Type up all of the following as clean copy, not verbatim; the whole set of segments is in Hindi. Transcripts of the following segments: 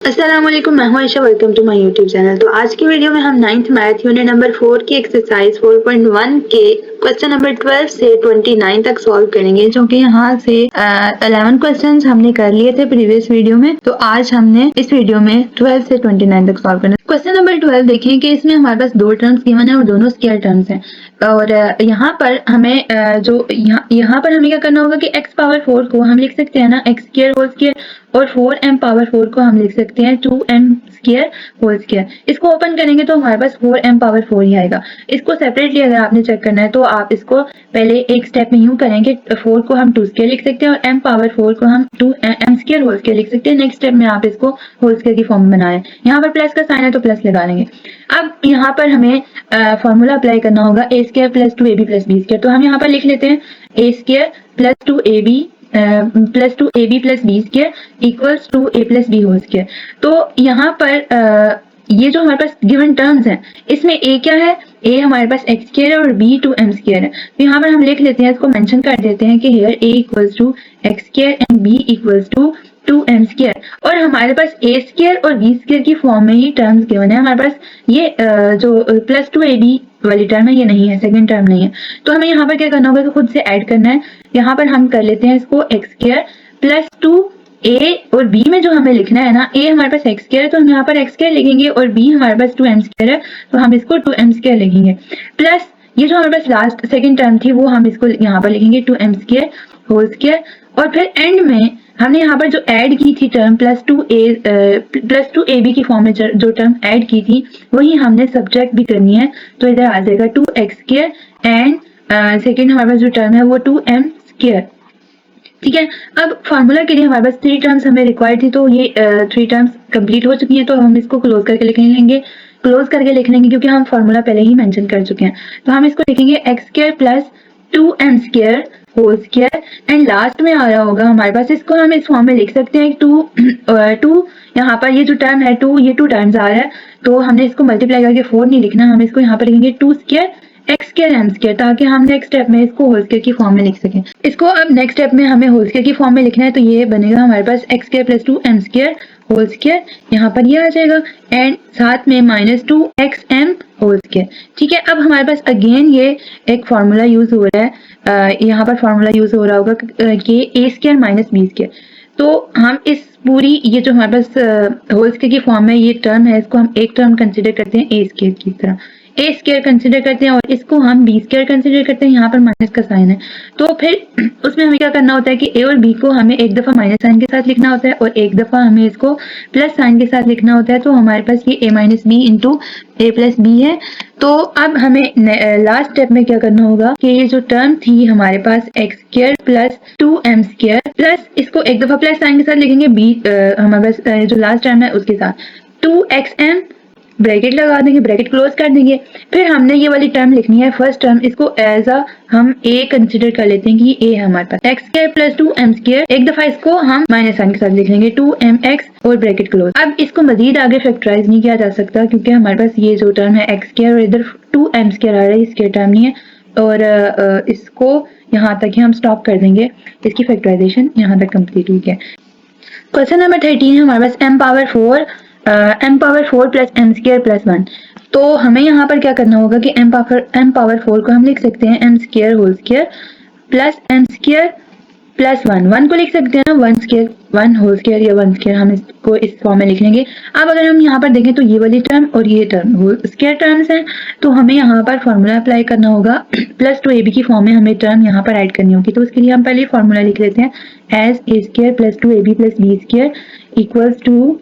अस्सलाम वालेकुम, मैं हूं Ayesha. Welcome to my YouTube channel. तो आज की वीडियो में हम 9th मैथ यूनिट नंबर 4 की एक्सरसाइज 4.1 के क्वेश्चन नंबर 12 से 29 तक सॉल्व करेंगे, जो कि यहाँ से 11 क्वेश्चंस हमने कर लिए थे प्रीवियस वीडियो में। तो आज हमने इस वीडियो में 12 से 29 तक सॉल्व करना है। क्वेश्चन नंबर 12 देखें कि इसमें हमारे पास दो टर्म्स गिवन है और दोनों स्केयर टर्म्स हैं। और यहाँ पर हमें यहाँ पर हमें क्या करना होगा कि x पावर 4 को हम लिख सकते हैं ना x स्क्वायर होल स्क्वायर, और 4m पावर 4 को हम लिख सकते हैं 2m स्क्वायर होल स्क्वायर। इसको ओपन करेंगे तो हमारे पास 4m पावर 4 ही आएगा। इसको सेपरेटली अगर आपने चेक करना है तो आप इसको पहले एक स्टेप में यूं करेंगे, 4 को हम 2 स्क्वायर लिख सकते हैं और m पावर 4 को हम 2m स्क्वायर होल स्क्वायर लिख सकते हैं। नेक्स्ट स्टेप में आप इसको होल स्क्वायर की फॉर्म में बनाएं। यहाँ पर प्लस का साइन है तो प्लस लगा लेंगे। अब यहाँ पर हमें फॉर्मूला अप्लाई करना होगा a square plus 2ab plus b square. तो हम यहाँ पर लिख लेते हैं a square plus 2ab plus 2ab plus b square equals to a plus b whole square. तो यहाँ पर ये जो हमारे पास गिवन टर्म्स हैं, इसमें a क्या है, a हमारे पास x स्क्वायर है और b 2m स्क्वायर है। तो यहाँ पर हम लिख लेते हैं, इसको मेंशन कर देते हैं कि here a equals to x square and b equals to 2m square. और हमारे पास a स्क्वायर और b स्क्वायर की फॉर्म में ही टर्म्स गिवन है। हमारे पास ये जो प्लस 2ab वाली टर्म है ये नहीं है, सेकंड टर्म नहीं है। तो हमें यहाँ पर क्या करना होगा कि खुद से ऐड करना है। यहाँ पर हम कर लेते हैं इसको x स्क्वायर प्लस 2a, और b में जो हमें लिखना है ना, a हमारे पास x स्क्वायर है तो हम यहाँ पर x स्क्वायर लिखेंगे, और b हमारे पास 2m स्क्वायर है तो हम इसको 2m स्क्वायर लिखेंगे। प्लस ये जो हमारे पास लास्ट सेकंड टर्म थी वो हम इसको यहाँ पर लिखेंगे 2m स्क्वायर होल स्क्वायर। और फिर एंड में हमने यहाँ पर जो ऐड की थी टर्म प्लस 2ab की फॉर्म में जो टर्म ऐड की थी वही हमने सब्ट्रैक्ट भी करनी है। तो इधर आ जाएगा 2x स्क्वायर एंड सेकेंड हमारे पास जो टर्म है वो 2m स्क्वायर। ठीक है, अब फार्मूला के लिए हमारे पास 3 टर्म्स हमें रिक्वायर्ड थी, तो ये 3 टर्म्स कंप्लीट हो चुकी हैं। तो हम इसको क्लोज करके लिख लेंगे, क्योंकि हम फार्मूला पहले ही मेंशन कर चुके हैं। तो हम इसको लिखेंगे x square plus 2m square whole square, and last में आ रहा होगा हमारे पास, इसको हम इस फॉर्म में लिख सकते हैं 2 यहाँ पर ये जो टर्म है 2, ये 2 टर्म्स आ रहा है तो हमने इसको मल्टीप्लाई करके 4 नहीं लिखना, हम इसको यहाँ पर लिखेंगे 2 square x square m square, ताकि हम नेक्स्ट स्टेप में इसको होल स्क्वायर की फॉर्म में लिख सकें। इसको अब नेक्स्ट स्टेप में हमें होल स्क्वायर की फॉर्म में लिखना है, तो ये बनेगा हमारे पास x square plus 2m square whole square, यहाँ पर ये आ जाएगा, एंड साथ में माइनस 2xm होल स्क्वायर। ठीक है, अब हमारे पास अगेन ये एक फार्मूला यूज हो रहा है, यहाँ पर फार्मूला यूज हो रहा होगा कि a square minus b square. तो हम इस पूरी ये जो हमारे पास होल स्क्वायर की फॉर्म में ये टर्म है, इसको हम एक टर्म कंसिडर करते हैं a स्क्वायर की तरह, a स्क्वायर कंसिडर करते हैं, और इसको हम b स्क्वायर कंसिडर करते हैं। यहाँ पर माइनस का साइन है तो फिर उसमें हमें क्या करना होता है कि a और b को हमें एक दफा माइनस साइन के साथ लिखना होता है और एक दफा हमें इसको प्लस साइन के साथ लिखना होता है। तो हमारे पास ये a minus b into a plus b है। तो अब हमें लास्ट स्टेप में क्या करना होगा कि ये जो टर्म थी हमारे पास x square plus 2m square, plus इसको एक दफा प्लस साइन के साथ लिखेंगे, b हमारे पास जो लास्ट टर्म है उसके साथ 2xm ब्रैकेट लगा देंगे, ब्रैकेट क्लोज कर देंगे। फिर हमने ये वाली टर्म लिखनी है फर्स्ट टर्म, इसको एज अ हम a कंसिडर कर लेते हैं कि a है हमारे पास x square plus 2m square, एक दफा इसको हम माइनस साइन के साथ लिख लेंगे 2mx और ब्रैकेट क्लोज। अब इसको मजीद आगे फैक्टराइज नहीं किया जा सकता क्योंकि हमारे पास ये जो टर्म है x स्क्वायर और इधर 2m स्क्वायर आ रहा है, इसके टर्म नहीं है, और इसको यहाँ तक ही हम स्टॉप कर देंगे, इसकी फैक्टराइजेशन यहाँ तक कम्प्लीट हुई है। क्वेश्चन नंबर 13 है हमारे पास m power 4 plus m square plus 1। तो हमें यहाँ पर क्या करना होगा कि m पावर 4 को हम लिख सकते हैं m square whole square plus m square plus 1 को लिख सकते हैं ना, 1 स्क्वायर 1 होल स्क्वायर या 1 स्क्वायर, हम इसको इस फॉर्म में लिख लेंगे। अब अगर हम यहाँ पर देखें तो ये वाली टर्म और ये टर्म होल स्क्वायर टर्म्स हैं, तो हमें यहाँ पर फॉर्मूला अप्लाई करना होगा, प्लस 2ab की फॉर्म में हमें टर्म यहाँ पर ऐड करनी होगी। तो उसके लिए हम पहले फॉर्मूला लिख लेते हैं as a square plus 2ab plus b square equals to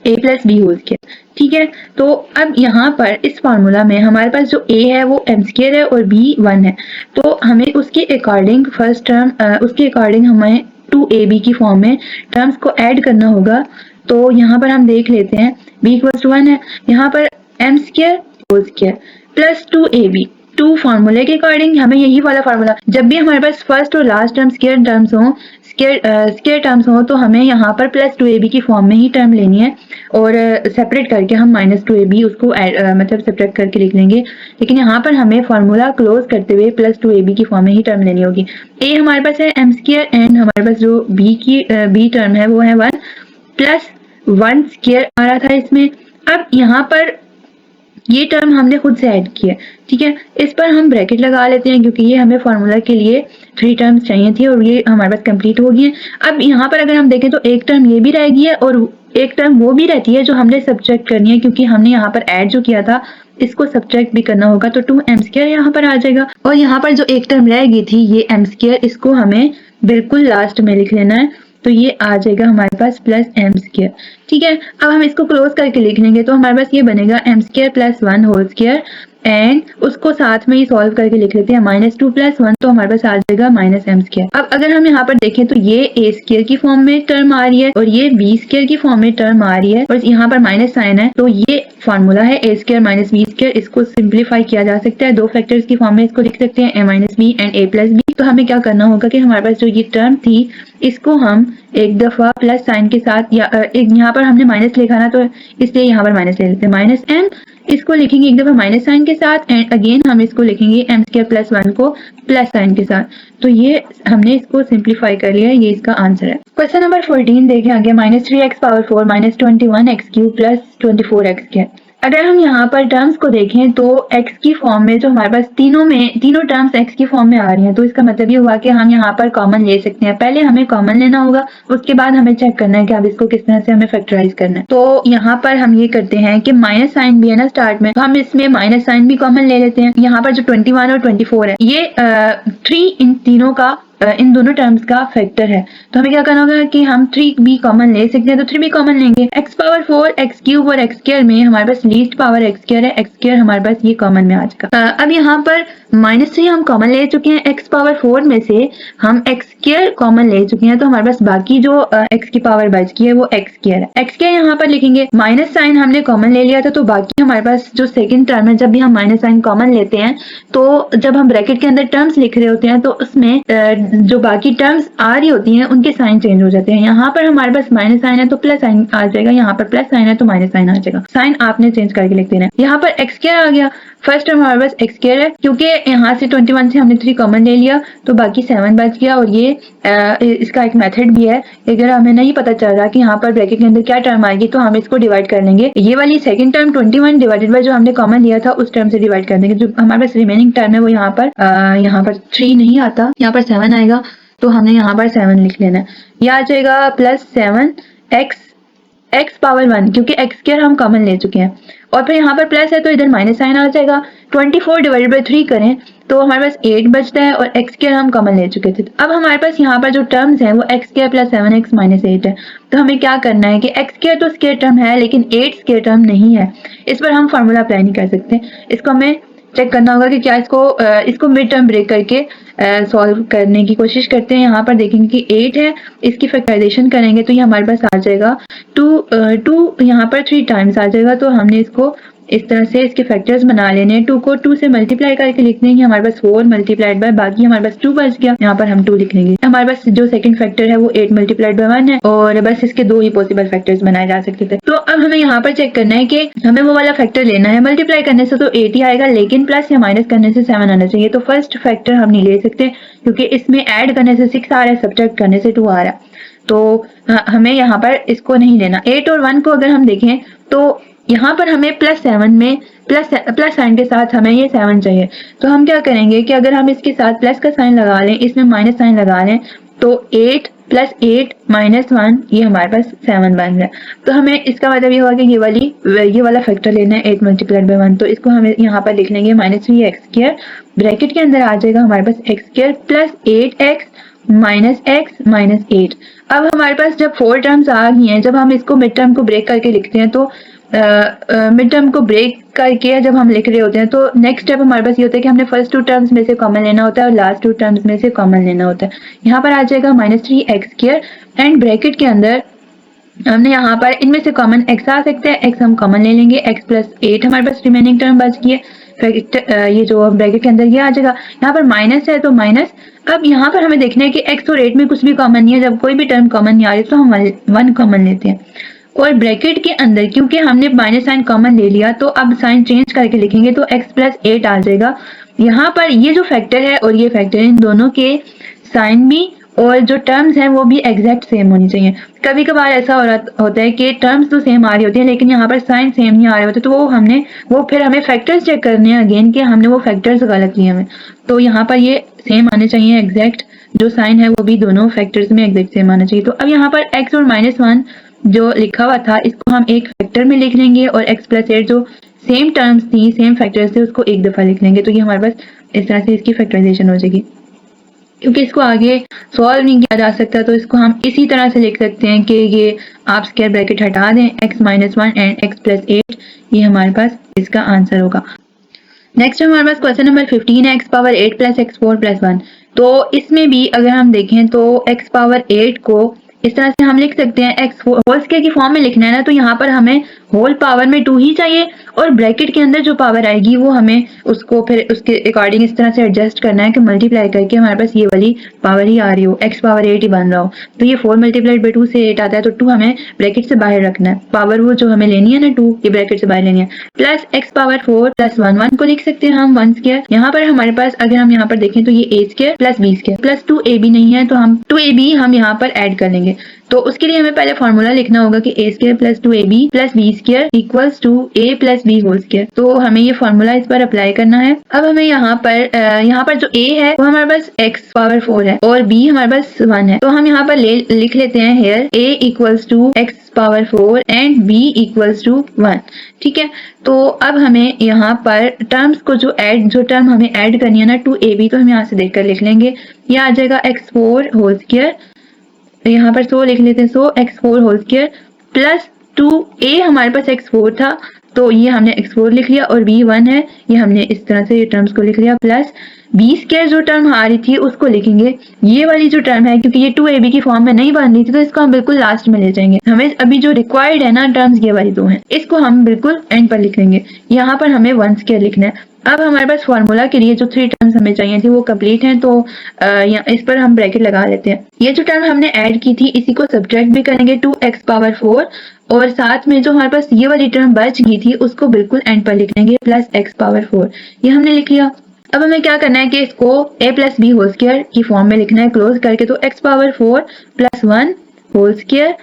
a plus b whole square. ठीक है, तो अब यहाँ पर इस फार्मूला में हमारे पास जो a है वो m स्क्वायर है और b 1 है, तो हमें उसके अकॉर्डिंग फर्स्ट टर्म उसके अकॉर्डिंग हमें 2ab की फॉर्म में टर्म्स को ऐड करना होगा। तो यहाँ पर हम देख लेते हैं b इक्वल्स टू 1 है, यहाँ पर m square whole square plus 2ab, 2 फार्मूले के अकॉर्डिंग हमें यही वाला फार्मूला, जब भी हमारे पास फर्स्ट और लास्ट टर्म स्क्वायर टर्म्स हों स्क्वायर टर्म्स हो तो हमें यहाँ पर प्लस 2ab की फॉर्म में ही टर्म लेनी है, और सेपरेट करके हम माइनस 2ab उसको मतलब सेपरेट करके लिख लेंगे। लेकिन यहाँ पर हमें फार्मूला क्लोज करते हुए प्लस 2ab की फॉर्म में ही टर्म लेनी होगी। a हमारे पास है m स्क्वायर एंड हमारे पास जो b टर्म है वो है 1 प्लस 1 स्क्वायर आ रहा था इसमें। अब यहाँ पर ये टर्म हमने खुद से ऐड किया, ठीक है। इस पर हम ब्रैकेट लगा लेते हैं क्योंकि ये हमें फार्मूला के लिए 3 टर्म्स चाहिए थी और ये हमारे पास कंप्लीट हो गई है। अब यहाँ पर अगर हम देखें तो एक टर्म ये भी रह गई है और एक टर्म वो भी रहती है जो हमने सब्ट्रैक्ट करनी है, क्योंकि हमने यहाँ पर ऐड जो किया था इसको सब्ट्रैक्ट भी करना होगा, तो 2m स्क्वायर यहाँ पर आ जाएगा। और यहाँ पर जो एक टर्म रह गई थी ये m स्क्वायर, इसको हमें बिल्कुल लास्ट में लिख लेना है, तो ये आ जाएगा हमारे पास प्लस एम स्क्वायर, ठीक है। अब हम इसको क्लोज करके लिख लेंगे तो हमारे पास ये बनेगा m square plus 1 whole square, and उसको साथ में ही सॉल्व करके लिख लेते हैं -2 + 1, तो हमारे पास आ जाएगा -m स्क्वायर। अब अगर हम यहाँ पर देखें तो ये a स्क्वायर की फॉर्म में टर्म आ रही है और ये b स्क्वायर की फॉर्म में टर्म आ रही है और यहाँ पर माइनस साइन है, तो ये फार्मूला है a square minus b square. इसको सिंप्लीफाई किया जा सकता है, दो फैक्टर्स की फॉर्म में इसको लिख सकते हैं a minus b and a plus b. तो हमें क्या करना होगा कि हमारे पास जो ये टर्म थी इसको हम एक दफा प्लस साइन के साथ, या एक यहाँ पर हमने माइनस लिखा ना, तो इसलिए यहाँ पर माइनस ले लेते हैं, -m इसको लिखेंगे एक दफा माइनस साइन के साथ एंड अगेन हम इसको लिखेंगे m स्क्वायर प्लस 1 को प्लस साइन के साथ। तो ये हमने इसको सिंप्लीफाई कर लिया, ये इसका आंसर है। क्वेश्चन नंबर 14 देखें आगे, -3x power 4 -21x cube plus 24x²। अगर हम यहाँ पर टर्म्स को देखें तो x की फॉर्म में जो हमारे पास तीनों टर्म्स x की फॉर्म में आ रही हैं, तो इसका मतलब ये हुआ कि हम यहाँ पर कॉमन ले सकते हैं। पहले हमें कॉमन लेना होगा, उसके बाद हमें चेक करना है कि अब इसको किस तरह से हमें फैक्टराइज करना है। तो यहाँ पर हम ये करते हैं कि माइनस साइन भी है ना स्टार्ट में, तो हम इसमें माइनस साइन भी कॉमन ले लेते हैं। यहाँ पर जो 21 और 24 है ये 3 इन तीनों का इन दोनों टर्म्स का फैक्टर है, तो हमें क्या करना होगा कि हम 3 भी कॉमन ले सकते हैं, तो 3 भी कॉमन लेंगे। x पावर 4 x क्यूब और x स्क्वायर में हमारे पास लीस्ट पावर x स्क्वायर है, x स्क्वायर हमारे पास ये कॉमन में आ जाएगा। अब यहाँ पर -3 हम कॉमन ले चुके हैं, x पावर 4 में से हम x स्क्वायर कॉमन ले चुके हैं, तो हमारे पास बाकी जो x की पावर बच गई है वो x स्क्वायर है। x स्क्वायर यहाँ पर लिखेंगे, माइनस साइन हमने कॉमन ले लिया था, तो बाकी हमारे पास जो सेकंड टर्म है, जब भी हम माइनस साइन कॉमन लेते हैं तो जब हम ब्रैकेट के अंदर टर्म्स लिख रहे होते हैं तो उसमें जो बाकी टर्म्स आ रही होती हैं उनके साइन चेंज हो जाते हैं। यहाँ पर हमारे पास माइनस साइन है तो प्लस साइन आ जाएगा, यहाँ पर प्लस साइन है तो माइनस साइन आ जाएगा, साइन आपने चेंज करके लिख देना है। यहाँ पर x स्क्वायर आ गया, फर्स्ट टर्म हमारे पास x स्क्वायर है, क्योंकि यहाँ से 21 से हमने 3 कॉमन ले लिया तो बाकी 7 बच गया। और ये इसका एक मेथड भी है, अगर हमें नहीं पता चल रहा कि यहाँ पर ब्रैकेट के अंदर क्या टर्म आएगी तो हम इसको डिवाइड कर लेंगे, ये वाली सेकंड टर्म 21 डिवाइडेड बाय जो हमने कॉमन लिया था उस टर्म से डिवाइड कर देंगे। जो हमारे पास रिमेनिंग टर्म है वो यहाँ पर 3 नहीं आता, यहाँ पर 7 आएगा, तो हमने यहाँ पर 7 लिख लेना है। यह आ जाएगा प्लस 7x पावर 1, क्योंकि x स्क्वायर हम कॉमन ले चुके हैं, और फिर यहाँ पर प्लस है तो इधर माइनस साइन आ जाएगा। 24 डिवाइडेड बाय 3 करें तो हमारे पास 8 बचता है और x स्क्वायर हम कॉमन ले चुके थे। अब हमारे पास यहाँ पर जो टर्म्स हैं वो x square plus 7x minus 8 है, तो हमें क्या करना है कि x स्क्वायर तो स्क्वायर टर्म है लेकिन 8 स्क्वायर टर्म नहीं है, इस पर हम फार्मूला अप्लाई नहीं कर सकते। इसको हमें चेक करना होगा कि क्या इसको मिड टर्म ब्रेक करके सॉल्व करने की कोशिश करते हैं। यहाँ पर देखेंगे कि 8 है, इसकी फैक्टराइजेशन करेंगे तो ये हमारे पास आ जाएगा 2 यहाँ पर 3 टाइम्स आ जाएगा, तो हमने इसको इस तरह से इसके फैक्टर्स बना लेने हैं। 2 को 2 से मल्टीप्लाई करके लिख देंगे, हमारे पास 4 मल्टीप्लाइड बाय बाकी हमारे पास 2 बच गया, यहाँ पर हम 2 लिख लेंगे। हमारे पास जो सेकंड फैक्टर है वो 8 मल्टीप्लाइड बाय 1 है और बस इसके 2 ही पॉसिबल फैक्टर्स बनाए जा सकते थे। तो अब हमें यहाँ पर चेक करना है कि हमें वो वाला फैक्टर लेना है। मल्टीप्लाई करने से तो 8 ही आएगा, लेकिन प्लस या माइनस करने से 7 आना चाहिए, तो फर्स्ट फैक्टर हम नहीं ले सकते क्योंकि इसमें ऐड करने से 6 आ रहा है, सब्ट्रैक्ट करने से 2 आ रहा है, तो हमें यहाँ पर इसको नहीं लेना। 8 और 1 को अगर हम देखें तो यहाँ पर हमें प्लस 7 में प्लस साइन के साथ हमें ये 7 चाहिए, तो हम क्या करेंगे कि अगर हम इसके साथ प्लस का साइन लगा लें, इसमें माइनस साइन लगा लें, तो 8 + 8 - 1 ये हमारे पास 7 बन रहा है। तो हमें इसका मतलब ये हुआ कि ये वाला फैक्टर लेना है 8 मल्टीप्लाइड बाय 1, तो इसको हमें यहाँ पर लिख लेंगे -3x², ब्रैकेट के अंदर आ जाएगा हमारे पास x² plus 8x minus x minus 8। अब हमारे पास जब 4 टर्म्स आ गई हैं, जब हम इसको मिड टर्म को ब्रेक करके लिखते हैं तो मिड टर्म को ब्रेक करके जब हम लिख रहे होते हैं तो नेक्स्ट स्टेप हमारे पास ये होता है कि हमने फर्स्ट 2 टर्म्स में से कॉमन लेना होता है और लास्ट 2 टर्म्स में से कॉमन लेना होता है। यहाँ पर आ जाएगा -3x² एंड ब्रैकेट के अंदर हमने यहाँ पर इनमें से कॉमन x आ सकते हैं, x हम कॉमन ले लेंगे, x प्लस 8 हमारे पास रिमेनिंग टर्म बच गई है, ये जो ब्रैकेट के अंदर ये आ जाएगा। यहाँ पर माइनस है तो माइनस। अब यहाँ पर हमें देखना है कि x और 8 में कुछ भी कॉमन नहीं है, जब कोई भी टर्म कॉमन नहीं आ रही तो हम 1 कॉमन लेते हैं, और ब्रैकेट के अंदर क्योंकि हमने माइनस साइन कॉमन ले लिया तो अब साइन चेंज करके लिखेंगे तो x प्लस 8 आ जाएगा। यहाँ पर ये जो फैक्टर है और ये फैक्टर है, इन दोनों के साइन भी और जो टर्म्स हैं वो भी एग्जैक्ट सेम होनी चाहिए। कभी कभार ऐसा होता है कि टर्म्स तो सेम आ रही होती है लेकिन यहाँ पर साइन सेम नहीं आ रहे होते, तो वो फिर हमें फैक्टर्स चेक करने हैं अगेन कि हमने वो फैक्टर्स गलत लिए हमें। तो यहाँ पर ये सेम आने चाहिए एग्जैक्ट, जो साइन है वो भी दोनों फैक्टर्स में एग्जैक्ट सेम आना चाहिए। तो अब यहाँ पर x और -1 जो लिखा हुआ था इसको हम एक फैक्टर में लिख लेंगे और x + 8 जो सेम टर्म्स थी सेम फैक्टर्स थे उसको एक दफा लिख लेंगे। तो ये हमारे पास इस तरह से इसकी फैक्टराइजेशन हो जाएगी। क्योंकि इसको आगे सॉल्व नहीं किया जा सकता तो इसको हम इसी तरह से लिख सकते हैं कि ये आप स्क्वायर ब्रैकेट हटा दें, x - 1 एंड x + 8, ये हमारे पास इसका आंसर होगा। नेक्स्ट हमारे पास क्वेश्चन नंबर 15 है, x⁻8 + x4 + 1। तो इसमें भी अगर हम देखें तो x⁻8 को इस तरह से हम लिख सकते हैं, x होल स्क्वायर की फॉर्म में लिखना है ना, तो यहाँ पर हमें होल पावर में 2 ही चाहिए और ब्रैकेट के अंदर जो पावर आएगी वो हमें उसको फिर उसके अकॉर्डिंग इस तरह से एडजस्ट करना है कि मल्टीप्लाई करके हमारे पास ये वाली पावर ही आ रही हो, x⁻8 ही बन रहा हो। तो ये 4 × 2 से 8 आता है, तो 2 हमें ब्रैकेट से बाहर रखना है, पावर वो जो हमें लेनी है ना 2 ये ब्रैकेट से बाहर लेनी है, प्लस x⁻4 + 1, 1 को लिख सकते हैं हम 1 स्क्वायर। यहाँ पर हमारे पास अगर हम यहाँ पर देखें तो ये a square + b square plus 2ab नहीं है तो हम 2ab हम यहाँ पर ऐड कर लेंगे। तो उसके लिए हमें पहले फॉर्मूला लिखना होगा कि a square + 2ab + b square = a + b whole square. तो हमें ये फॉर्मूला इस पर अप्लाई करना है। अब हमें यहाँ पर जो a है वो हमारे पास x⁻4 है और b हमारे पास 1 है, तो हम यहाँ पर लिख लेते हैं hair a = x⁻4 and b = 1। ठीक है, तो अब हमें यहाँ पर टर्म्स को जो टर्म हमें ऐड करनी है ना 2ab, तो हम यहाँ से देखकर लिख लेंगे, ये आ जाएगा x4 होल स्क्वायर, यहाँ पर 100 लिख लेते हैं, 100 x4 whole square plus 2a हमारे पास x4 था तो ये हमने x4 लिख लिया और b 1 है, ये हमने इस तरह से ये टर्म्स को लिख लिया, प्लस b स्क्वायर जो टर्म आ रही थी उसको लिखेंगे। ये वाली जो टर्म है क्योंकि ये 2ab की फॉर्म में नहीं बन रही थी तो इसको हम बिल्कुल लास्ट में ले जाएंगे। हमें अभी जो रिक्वायर्ड है ना टर्म्स ये वाली दो हैं, इसको हम बिल्कुल एंड पर लिख लेंगे। यहाँ पर हमें 1 स्क्वायर लिखना है। अब हमारे पास फार्मूला के लिए जो 3 टर्म्स हमें चाहिए थी वो कंप्लीट हैं, तो इस पर हम ब्रैकेट लगा लेते हैं। ये जो टर्म हमने ऐड की थी इसी को सब्ट्रैक्ट भी करेंगे 2x⁻4 और साथ में जो हमारे पास ये वाली टर्म बच गई थी उसको बिल्कुल एंड पर लिख लेंगे प्लस x⁻4, ये हमने लिख लिया। अब हमें क्या करना है कि इसको a + b होल स्क्वायर की फॉर्म में लिखना है क्लोज करके, तो x⁻4 + 1 होल स्क्वायर,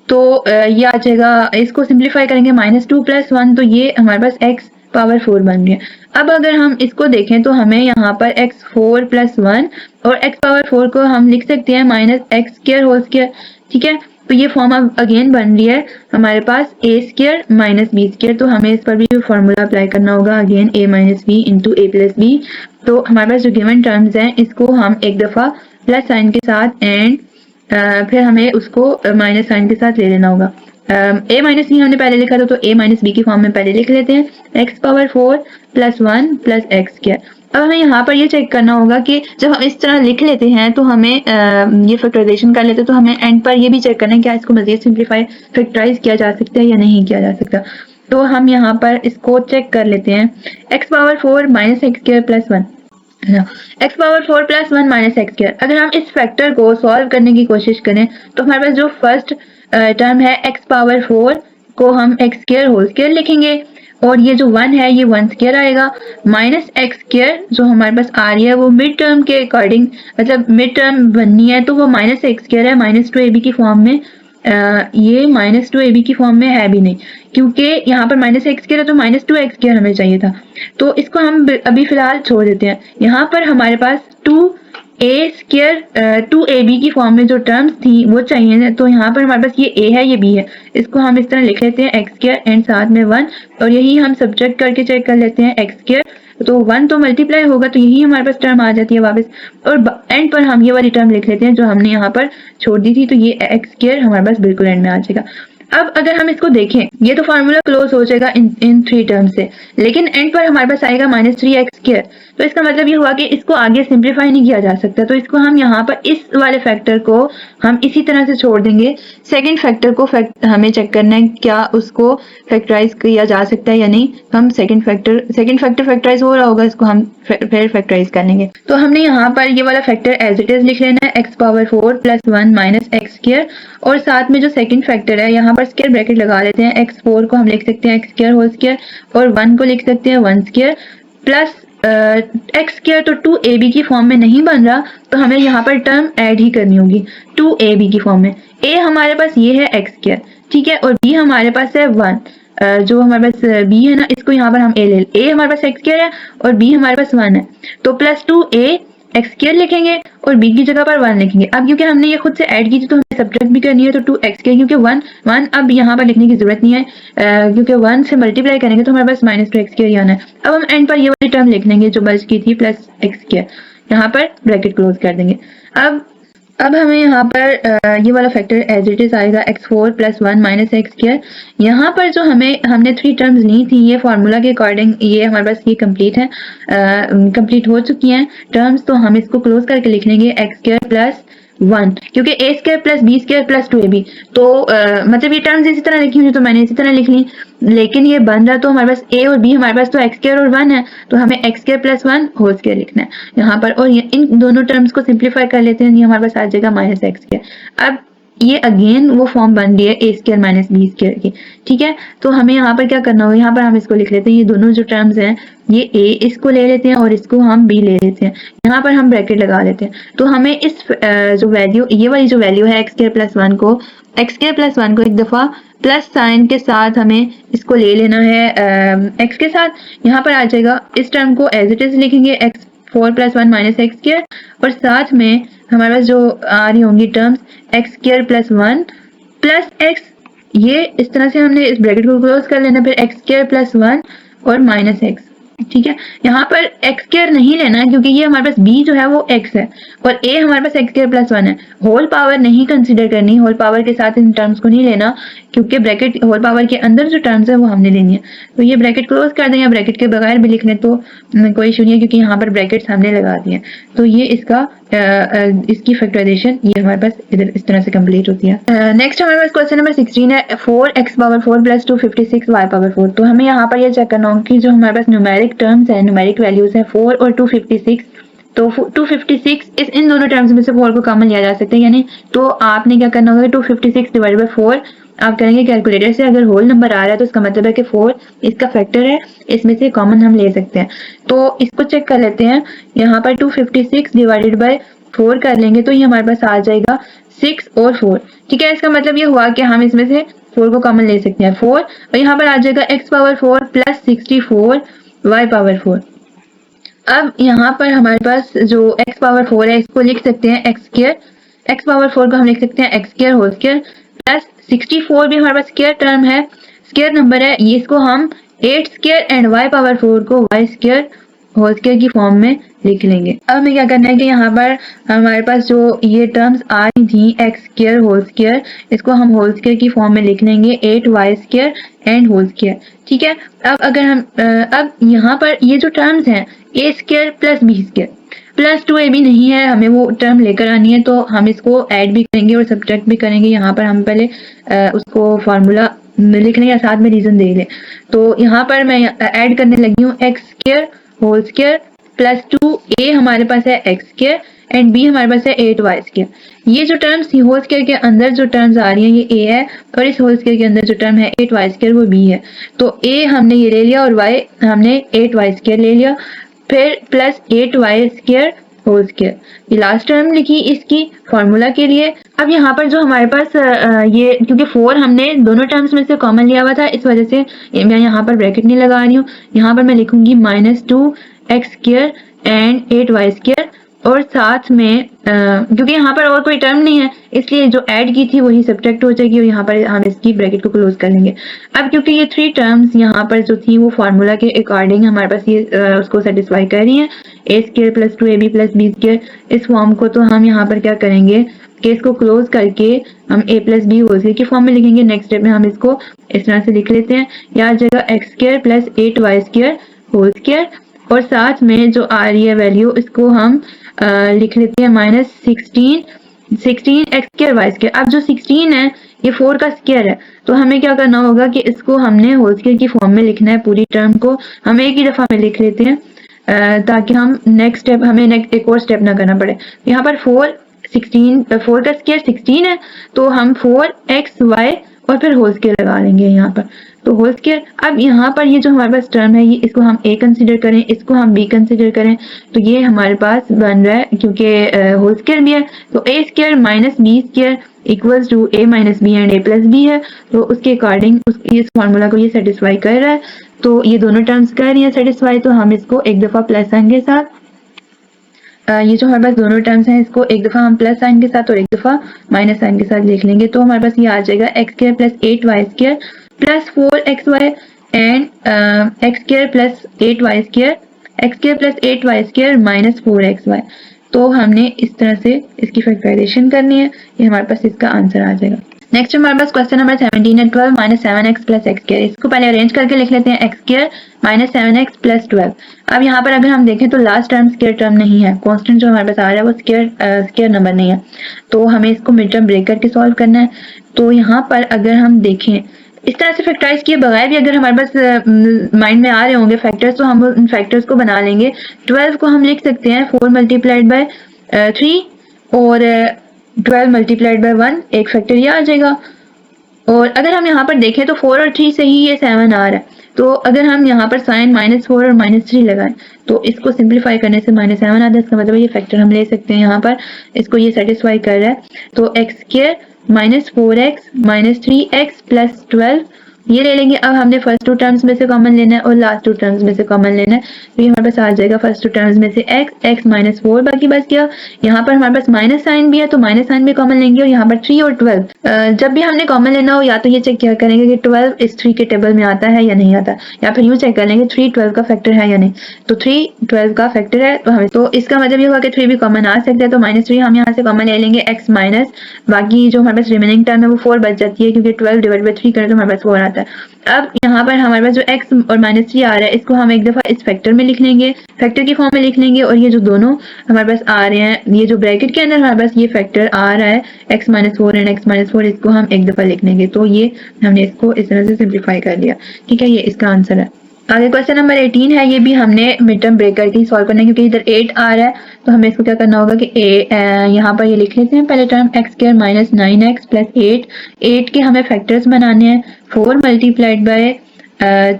तो ये आ जाएगा, इसको सिंप्लीफाई करेंगे -2 + 1, तो ये हमारे पास x⁻4 बन गया। अब अगर हम इसको देखें तो हमें यहाँ पर x4 + 1 और x⁻4 को हम लिख सकते हैं -x² होल स्क्वायर। ठीक है, तो ये फॉर्म अब अगेन बन रही है हमारे पास a² - b², तो हमें इस पर भी फॉर्मूला अप्लाई करना होगा again a - b × a + b। तो हमारे पास जो गिवन टर्म्स हैं इसको हम एक दफ़ा प्लस साइन के साथ एंड फिर हमें उसको माइनस साइन के साथ ले लेना होगा। a - b हमने पहले लिखा था तो a - b की फॉर्म में पहले लिख लेते हैं, x⁻4 + 1 + x²। अब हमें यहाँ पर ये चेक करना होगा कि जब हम इस तरह लिख लेते हैं तो हमें ये फैक्टराइजेशन कर लेते हैं तो हमें एंड पर ये भी चेक करना है क्या इसको मजीद सिंप्लीफाई फैक्टराइज किया जा सकता है या नहीं किया जा सकता। तो हम यहाँ पर इसको चेक कर लेते हैं, x⁻4 - x² + 1, x⁻4 + 1 - x²। अगर हम इस फैक्टर को सॉल्व करने की कोशिश करें तो हमारे पास जो फर्स्ट टर्म है x⁻4 को हम x² होल स्क्वायर लिखेंगे और ये जो 1 है ये 1 स्क्वायर आएगा, माइनस x² जो हमारे पास आ रही है वो मिड टर्म के अकॉर्डिंग, मतलब मिड टर्म बननी है तो वो -x² है, -2ab की फॉर्म में। ये -2ab की फॉर्म में है भी नहीं क्योंकि यहाँ पर -x² है तो -2x² हमें चाहिए था, तो इसको हम अभी फिलहाल छोड़ देते हैं। यहाँ पर हमारे पास 2ab की फॉर्म में जो टर्म्स थी वो चाहिए, तो यहाँ पर हमारे पास ये a है ये b है, इसको हम इस तरह लिख लेते हैं x² एंड साथ में 1 और यही हम सब्ट्रैक्ट करके चेक कर लेते हैं x², तो 1 तो मल्टीप्लाई होगा तो यही हमारे पास टर्म आ जाती है वापस, और एंड पर हम ये वाली टर्म लिख लेते हैं जो हमने यहाँ पर छोड़ दी थी, तो ये x² हमारे पास बिल्कुल एंड में आ जाएगा। अब अगर हम इसको देखें ये तो फार्मूला क्लोज हो जाएगा इन 3 टर्म से, लेकिन एंड पर हमारे पास आएगा -3x², तो इसका मतलब ये हुआ कि इसको आगे सिंप्लीफाई नहीं किया जा सकता, तो इसको हम यहाँ पर इस वाले फैक्टर को हम इसी तरह से छोड़ देंगे। सेकंड फैक्टर को हमें चेक करना है क्या उसको फैक्टराइज किया जा सकता है या नहीं, हम सेकंड फैक्टर फैक्टराइज हो रहा होगा, इसको हम फिर फैक्टराइज कर लेंगे। तो हमने यहाँ पर ये वाला फैक्टर एज इट इज लिख लेना है, x⁻4 + 1 - x² और साथ में जो सेकंड फैक्टर है यहाँ पर स्क्वायर ब्रैकेट लगा लेते हैं, x4 को हम लिख सकते हैं x² होल स्क्वायर और 1 को लिख सकते हैं 1 स्क्वायर प्लस एक्स स्क्वायर तो 2ab की फॉर्म में नहीं बन रहा, तो हमें यहाँ पर टर्म ऐड ही करनी होगी 2ab की फॉर्म में। a हमारे पास ये है एक्स स्क्वायर, ठीक है, और b हमारे पास है 1, जो हमारे पास b है ना, इसको यहाँ पर हम a हमारे पास एक्स स्क्वायर है और b हमारे पास 1 है, तो प्लस 2a एक्स स्क्वायर लिखेंगे और b की जगह पर 1 लिखेंगे। अब क्योंकि हमने ये खुद से ऐड की थी तो हमें सब्ट्रैक्ट भी करनी है, तो 2x स्क्वायर, क्योंकि 1 अब यहाँ पर लिखने की जरूरत नहीं है, क्योंकि 1 से मल्टीप्लाई करेंगे तो हमारे पास -2x स्क्वायर ही आना है। अब हम एंड पर ये वाली टर्म लिख लेंगे जो बच की थी, प्लस एक्स स्क्वायर, यहाँ पर ब्रैकेट क्लोज कर देंगे। अब हमें यहाँ पर ये वाला फैक्टर एज इट इज आएगा x4 + 1 - x स्क्वायर। यहाँ पर जो हमने 3 टर्म्स ली थी, ये फार्मूला के अकॉर्डिंग ये हमारे पास ये कंप्लीट है, कंप्लीट हो चुकी हैं टर्म्स, तो हम इसको क्लोज करके लिख लेंगे x² + 1, क्योंकि a² + b² + 2ab, तो मतलब ये टर्म्स इसी तरह लिखी हुई तो मैंने इसी तरह लिख ली, लेकिन ये बन रहा तो हमारे पास a और b, हमारे पास तो x² और 1 है, तो हमें x² + 1 होल स्क्वायर लिखना है यहाँ पर, और इन दोनों टर्म्स को सिंप्लीफाई कर लेते हैं, ये हमारे पास आ जाएगा -x²। अब ये अगेन वो फॉर्म बन रही है a² - b² की, ठीक है, तो हमें यहाँ पर क्या करना होगा, यहाँ पर हम इसको लिख लेते हैं, ये दोनों जो टर्म्स हैं, ये a इसको ले लेते हैं और इसको हम b ले लेते हैं, यहाँ पर हम ब्रैकेट लगा लेते हैं, तो हमें इस जो वैल्यू, ये वाली जो वैल्यू है x² + 1 को एक दफा प्लस साइन के साथ हमें इसको ले लेना है x के साथ, यहाँ पर आ जाएगा, इस टर्म को एज इट इज लिखेंगे x4 + 1 - x स्क्वायर, और साथ में हमारे पास जो आ रही होंगी टर्म्स x² + 1 + x, ये इस तरह से हमने इस ब्रैकेट को क्लोज कर लेना, फिर x² + 1 और -x, ठीक है। यहाँ पर x² नहीं लेना है क्योंकि ये हमारे पास b जो है वो x है और a हमारे पास x² + 1 है, होल पावर नहीं कंसीडर करनी, होल पावर के साथ इन टर्म्स को नहीं लेना, क्योंकि ब्रैकेट होल पावर के अंदर जो टर्म्स है वो हमने लेनी है, तो ये ब्रैकेट क्लोज कर दें, या ब्रैकेट के बगैर भी लिख लें तो कोई इशू नहीं है, क्योंकि यहाँ पर ब्रैकेट्स हमने लगा दिए, तो ये इसकी फैक्टराइजेशन ये हमारे पास इधर इस तरह से कंप्लीट होती है। नेक्स्ट हमारे पास क्वेश्चन नंबर 16 है, 4x⁴ + 256y⁴, तो हमें यहाँ पर ये चेक करना होगा कि जो हमारे पास न्यूमेरिक टर्म्स है, न्यूमेरिक वैल्यूज है 4 और 256, तो 256 इन दोनों टर्म्स में से 4 को कॉमन लिया जा सकता है, यानी तो आपने क्या करना होगा, 256 / 4 आप करेंगे कैलकुलेटर से, अगर होल नंबर आ रहा है तो इसका मतलब है कि 4 इसका फैक्टर है, इसमें से कॉमन हम ले सकते हैं, तो इसको चेक कर लेते हैं। यहाँ पर 256 / 4 कर लेंगे तो ये हमारे पास आ जाएगा 6 और 4, ठीक है, इसका मतलब ये हुआ कि हम इसमें से 4 को कॉमन ले सकते हैं 4, और यहाँ पर आ जाएगा x⁴ + 64y⁴। अब यहाँ पर हमारे पास जो x⁴ है इसको लिख सकते हैं x², x⁴ को हम लिख सकते हैं x² होल स्क्वायर प्लस 64 भी हमारे पास स्क्वायर टर्म है, स्क्वायर नंबर है, ये इसको हम 8² एंड y⁴ को y² होल स्क्वायर की फॉर्म में लिख लेंगे। अब हमें क्या करना है कि यहाँ पर हमारे पास जो ये टर्म्स आ रही थी x² होल स्क्वायर, इसको हम होल स्क्वायर की फॉर्म में लिख लेंगे 8y² एंड होल स्क्वायर, ठीक है। अब अगर हम अब यहाँ पर ये जो टर्म्स हैं a² + b² + 2ab नहीं है, हमें वो टर्म लेकर आनी है, तो हम इसको ऐड भी करेंगे और सब्ट्रैक्ट भी करेंगे। यहाँ पर हम पहले उसको फार्मूला लिख लें या साथ में रीजन दे लें, तो यहाँ पर मैं ऐड करने लगी हूँ x² whole square plus 2a हमारे पास है x² एंड b हमारे पास है 8y²। ये जो टर्म्स होल स्क्वायर के अंदर जो टर्म्स आ रही हैं ये a है, और इस होल स्क्वायर के अंदर जो टर्म है 8y² वो b है, तो a हमने ये ले लिया और y हमने 8y² ले लिया, फिर प्लस 8y² होल स्क्वायर, ये लास्ट टर्म लिखी इसकी फॉर्मूला के लिए। अब यहाँ पर जो हमारे पास ये क्योंकि 4 हमने दोनों टर्म्स में से कॉमन लिया हुआ था, इस वजह से मैं यहाँ पर ब्रैकेट नहीं लगा रही हूँ, यहाँ पर मैं लिखूंगी -2x² एंड 8y², और साथ में क्योंकि यहाँ पर और कोई टर्म नहीं है इसलिए जो ऐड की थी वही सब्ट्रैक्ट हो जाएगी, और यहाँ पर हम इसकी ब्रैकेट को क्लोज कर लेंगे। अब क्योंकि ये 3 टर्म्स यहाँ पर जो थी वो फार्मूला के अकॉर्डिंग हमारे पास ये उसको सेटिस्फाई कर रही हैं, a² + 2ab + b², इस फॉर्म को तो हम यहाँ पर क्या करेंगे कि इसको क्लोज करके हम a + b होल स्क्वायर की फॉर्म में लिखेंगे। नेक्स्ट स्टेप में हम इसको इस तरह से लिख लेते हैं, यह आ जाएगा x² + 8y² होल स्क्वायर, और साथ में जो आ रही है वैल्यू इसको हम लिख लेते हैं -16x²y²। अब जो 16 है ये 4 का स्क्वायर है, तो हमें क्या करना होगा कि इसको हमने होल स्क्वायर की फॉर्म में लिखना है, पूरी टर्म को हम एक ही दफा में लिख लेते हैं ताकि हम नेक्स्ट स्टेप हमें एक और स्टेप ना करना पड़े। यहाँ पर 4 का स्क्वायर 16 है, तो हम 4xy और फिर होल स्क्वायर लगा लेंगे यहाँ पर। तो होल स्क्वायर, अब यहाँ पर ये जो हमारे पास टर्म है, ये इसको हम a कंसिडर करें, इसको हम b कंसिडर करें, तो ये हमारे पास बन रहा है, क्योंकि होल स्क्वायर भी है तो a square minus b square equals to a minus b and a plus b है। तो उसके अकॉर्डिंग इस फॉर्मूला को ये सेटिस्फाई कर रहा है। तो ये दोनों टर्म्स कर रही है सेटिस्फाई, तो हम इसको एक दफ़ा प्लस साइन के साथ, ये जो हमारे पास दोनों टर्म्स हैं, इसको एक दफ़ा हम प्लस साइन के साथ और एक दफ़ा माइनस साइन के साथ लिख लेंगे। तो हमारे पास ये आ जाएगा x square plus 8y square plus 4xy and x square plus 8y square, x square plus 8y square minus 4xy। तो हमने इस तरह से इसकी फैक्टराइजेशन करनी है, ये हमारे पास इसका आंसर आ जाएगा। नेक्स्ट हमारे पास क्वेश्चन नंबर 17 है 12 minus 7x plus x square. इसको पहले अरेंज करके लिख लेते हैं, x square minus 7x plus 12। अब यहाँ पर अगर हम देखें तो लास्ट टर्म स्क्वायर टर्म नहीं है, कांस्टेंट जो हमारे पास आ रहा है वो स्क्वायर नंबर नहीं है, तो हमें इसको मिड टर्म ब्रेक करके सॉल्व करना है। तो यहाँ पर अगर हम देखें इस तरह से फैक्टराइज किए बगैर भी अगर हमारे पास माइंड में आ रहे होंगे फैक्टर्स, तो हम उन फैक्टर्स को बना लेंगे। 12 को हम लिख सकते हैं 4 मल्टीप्लाइड बाय 3 और 12 मल्टीप्लाइड बाय 1, एक फैक्टर ये आ जाएगा। और अगर हम यहाँ पर देखें तो 4 और 3 से ही ये 7 आ रहा है, तो अगर हम यहाँ पर साइन -4 और -3 लगाएं तो इसको सिंप्लीफाई करने से -7 आता है। इसका मतलब ये फैक्टर हम ले सकते हैं यहाँ पर, इसको ये सेटिस्फाई कर रहा है। तो x square minus 4x minus 3x plus 12 ये ले लेंगे। अब हमने फर्स्ट टू टर्म्स में से कॉमन लेना है और लास्ट टू टर्म्स में से कॉमन लेना है, तो ये हमारे पास आ जाएगा फर्स्ट टू टर्म्स में से x माइनस 4 बाकी बच गया। यहाँ पर हमारे पास माइनस साइन भी है तो माइनस साइन भी कॉमन लेंगे, और यहाँ पर 3 और 12 जब भी हमने कॉमन लेना हो या तो ये चेक क्या करेंगे कि 12 इस 3 के टेबल में आता है या नहीं आता, या फिर यूँ चेक कर लेंगे 3 12 का फैक्टर है या नहीं। तो 3 12 का फैक्टर है, तो हमें तो इसका मतलब ये हुआ कि 3 भी कॉमन आ सकता है, तो -3 हम यहाँ से कॉमन ले लेंगे, x माइनस बाकी जो हमारे पास रिमेनिंग टर्म है वो 4 बच जाती है, क्योंकि 12 डिवाइड बाई 3 करें तो हमारे पास 4 आता है। अब यहाँ पर हमारे पास जो x और -3 आ रहा है इसको हम एक दफ़ा इस फैक्टर में लिख लेंगे, फैक्टर की फॉर्म में लिख लेंगे, और ये जो दोनों हमारे पास आ रहे हैं, ये जो ब्रैकेट के अंदर हमारे पास ये फैक्टर आ रहा है x minus 4 and x minus 4, इसको हम एक दफ़ा लिख लेंगे। तो ये हमने इसको इस तरह से सिंप्लीफाई कर लिया, ठीक है, ये इसका आंसर है। आगे क्वेश्चन नंबर 18 है, ये भी हमने मिड टर्म ब्रेक करके ही सॉल्व करना है, क्योंकि इधर 8 आ रहा है, तो हमें इसको क्या करना होगा कि यहाँ पर ये लिख लेते हैं पहले term x square minus 9x plus 8 के हमें फैक्टर्स बनाने हैं। 4 मल्टीप्लाइड बाय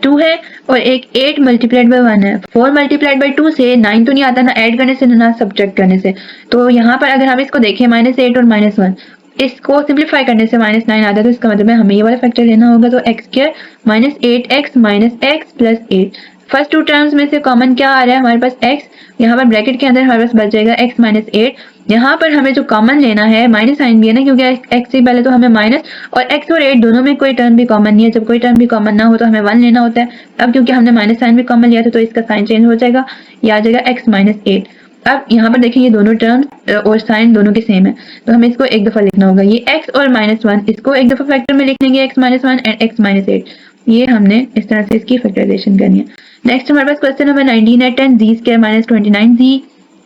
2 है और एक 8 मल्टीप्लाइड बाय 1 है। 4 मल्टीप्लाइड बाय 2 से 9 तो नहीं आता ना ऐड करने से ना सब्ट्रैक्ट करने से, तो यहाँ पर अगर हम इसको देखें -8 और -1, इसको सिंप्लीफाई करने से -9 आता है, तो इसका मतलब है हमें ये वाला फैक्टर लेना होगा। तो x square minus 8x minus x plus 8, first two terms में से कॉमन क्या आ रहा है हमारे पास x, यहाँ पर ब्रैकेट के अंदर हमारे पास बच जाएगा x माइनस 8। यहाँ पर हमें जो कॉमन लेना है, माइनस साइन भी है ना, क्योंकि x से पहले तो हमें माइनस, और x और 8 दोनों में कोई टर्म भी कॉमन नहीं है, जब कोई टर्म भी कॉमन ना हो तो हमें 1 लेना होता है। अब क्योंकि हमने माइनस साइन भी कॉमन लिया था तो इसका साइन चेंज हो जाएगा, ये आ जाएगा x माइनस 8। अब यहाँ पर देखिए ये दोनों टर्म्स और साइन दोनों के सेम है, तो हमें इसको एक दफ़ा लिखना होगा। ये x और -1 इसको एक दफ़ा फैक्टर में लिख लेंगे, x minus 1 and x minus 8, ये हमने इस तरह से इसकी फैक्टराइजेशन करनी है। नेक्स्ट हमारे पास क्वेश्चन नंबर 19 है 10z square minus 29z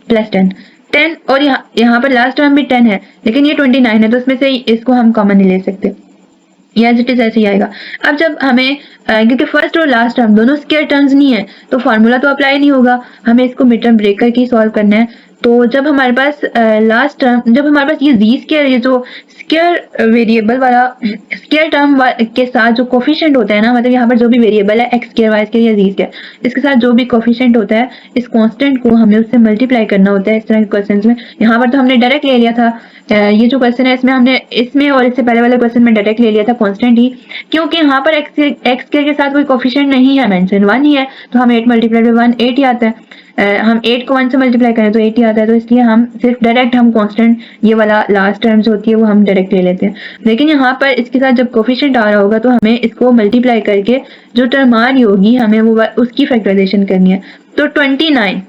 plus 10 और यहाँ पर लास्ट टर्म भी 10 है, लेकिन ये 29 है, तो इसमें से इसको हम कॉमन नहीं ले सकते, या इट इज ऐसे ही आएगा। अब जब हमें क्योंकि फर्स्ट और लास्ट टर्म दोनों स्क्वायर टर्म्स नहीं है तो फार्मूला तो अप्लाई नहीं होगा, हमें इसको मिड टर्म ब्रेक करके सॉल्व करना है। तो जब हमारे पास लास्ट टर्म, जब हमारे पास ये z स्क्वायर, ये जो स्क्वायर वेरिएबल वाला स्क्वायर टर्म के साथ जो कोफिशिएंट होता है ना, मतलब यहाँ पर जो भी वेरिएबल है एक्स स्क्वायर वाई स्क्वायर या z स्क्वायर, इसके साथ जो भी कोफिशिएंट होता है इस कांस्टेंट को हमें उससे मल्टीप्लाई करना होता है इस तरह के क्वेश्चंस में। यहाँ पर तो हमने डायरेक्ट ले लिया था, ये जो क्वेश्चन है इसमें हमने इसमें और इससे पहले वाले क्वेश्चन में डायरेक्ट ले लिया था कांस्टेंट ही, क्योंकि यहाँ पर एक्स स्क्वायर के साथ कोई कोफिशिएंट नहीं है मेंशन, 1 ही है, तो हम 8 मल्टीप्लाई बाय 1 8 ही आता है। हम 8 को 1 से मल्टीप्लाई करें तो 8 ही आता है, तो इसलिए हम सिर्फ डायरेक्ट हम कांस्टेंट ये वाला लास्ट टर्म जो होती है वो हम डायरेक्ट ले लेते हैं। लेकिन यहाँ पर इसके साथ जब कोफिशिएंट आ रहा होगा तो हमें इसको मल्टीप्लाई करके जो टर्म आ रही होगी हमें वो उसकी फैक्टराइजेशन करनी है। तो 29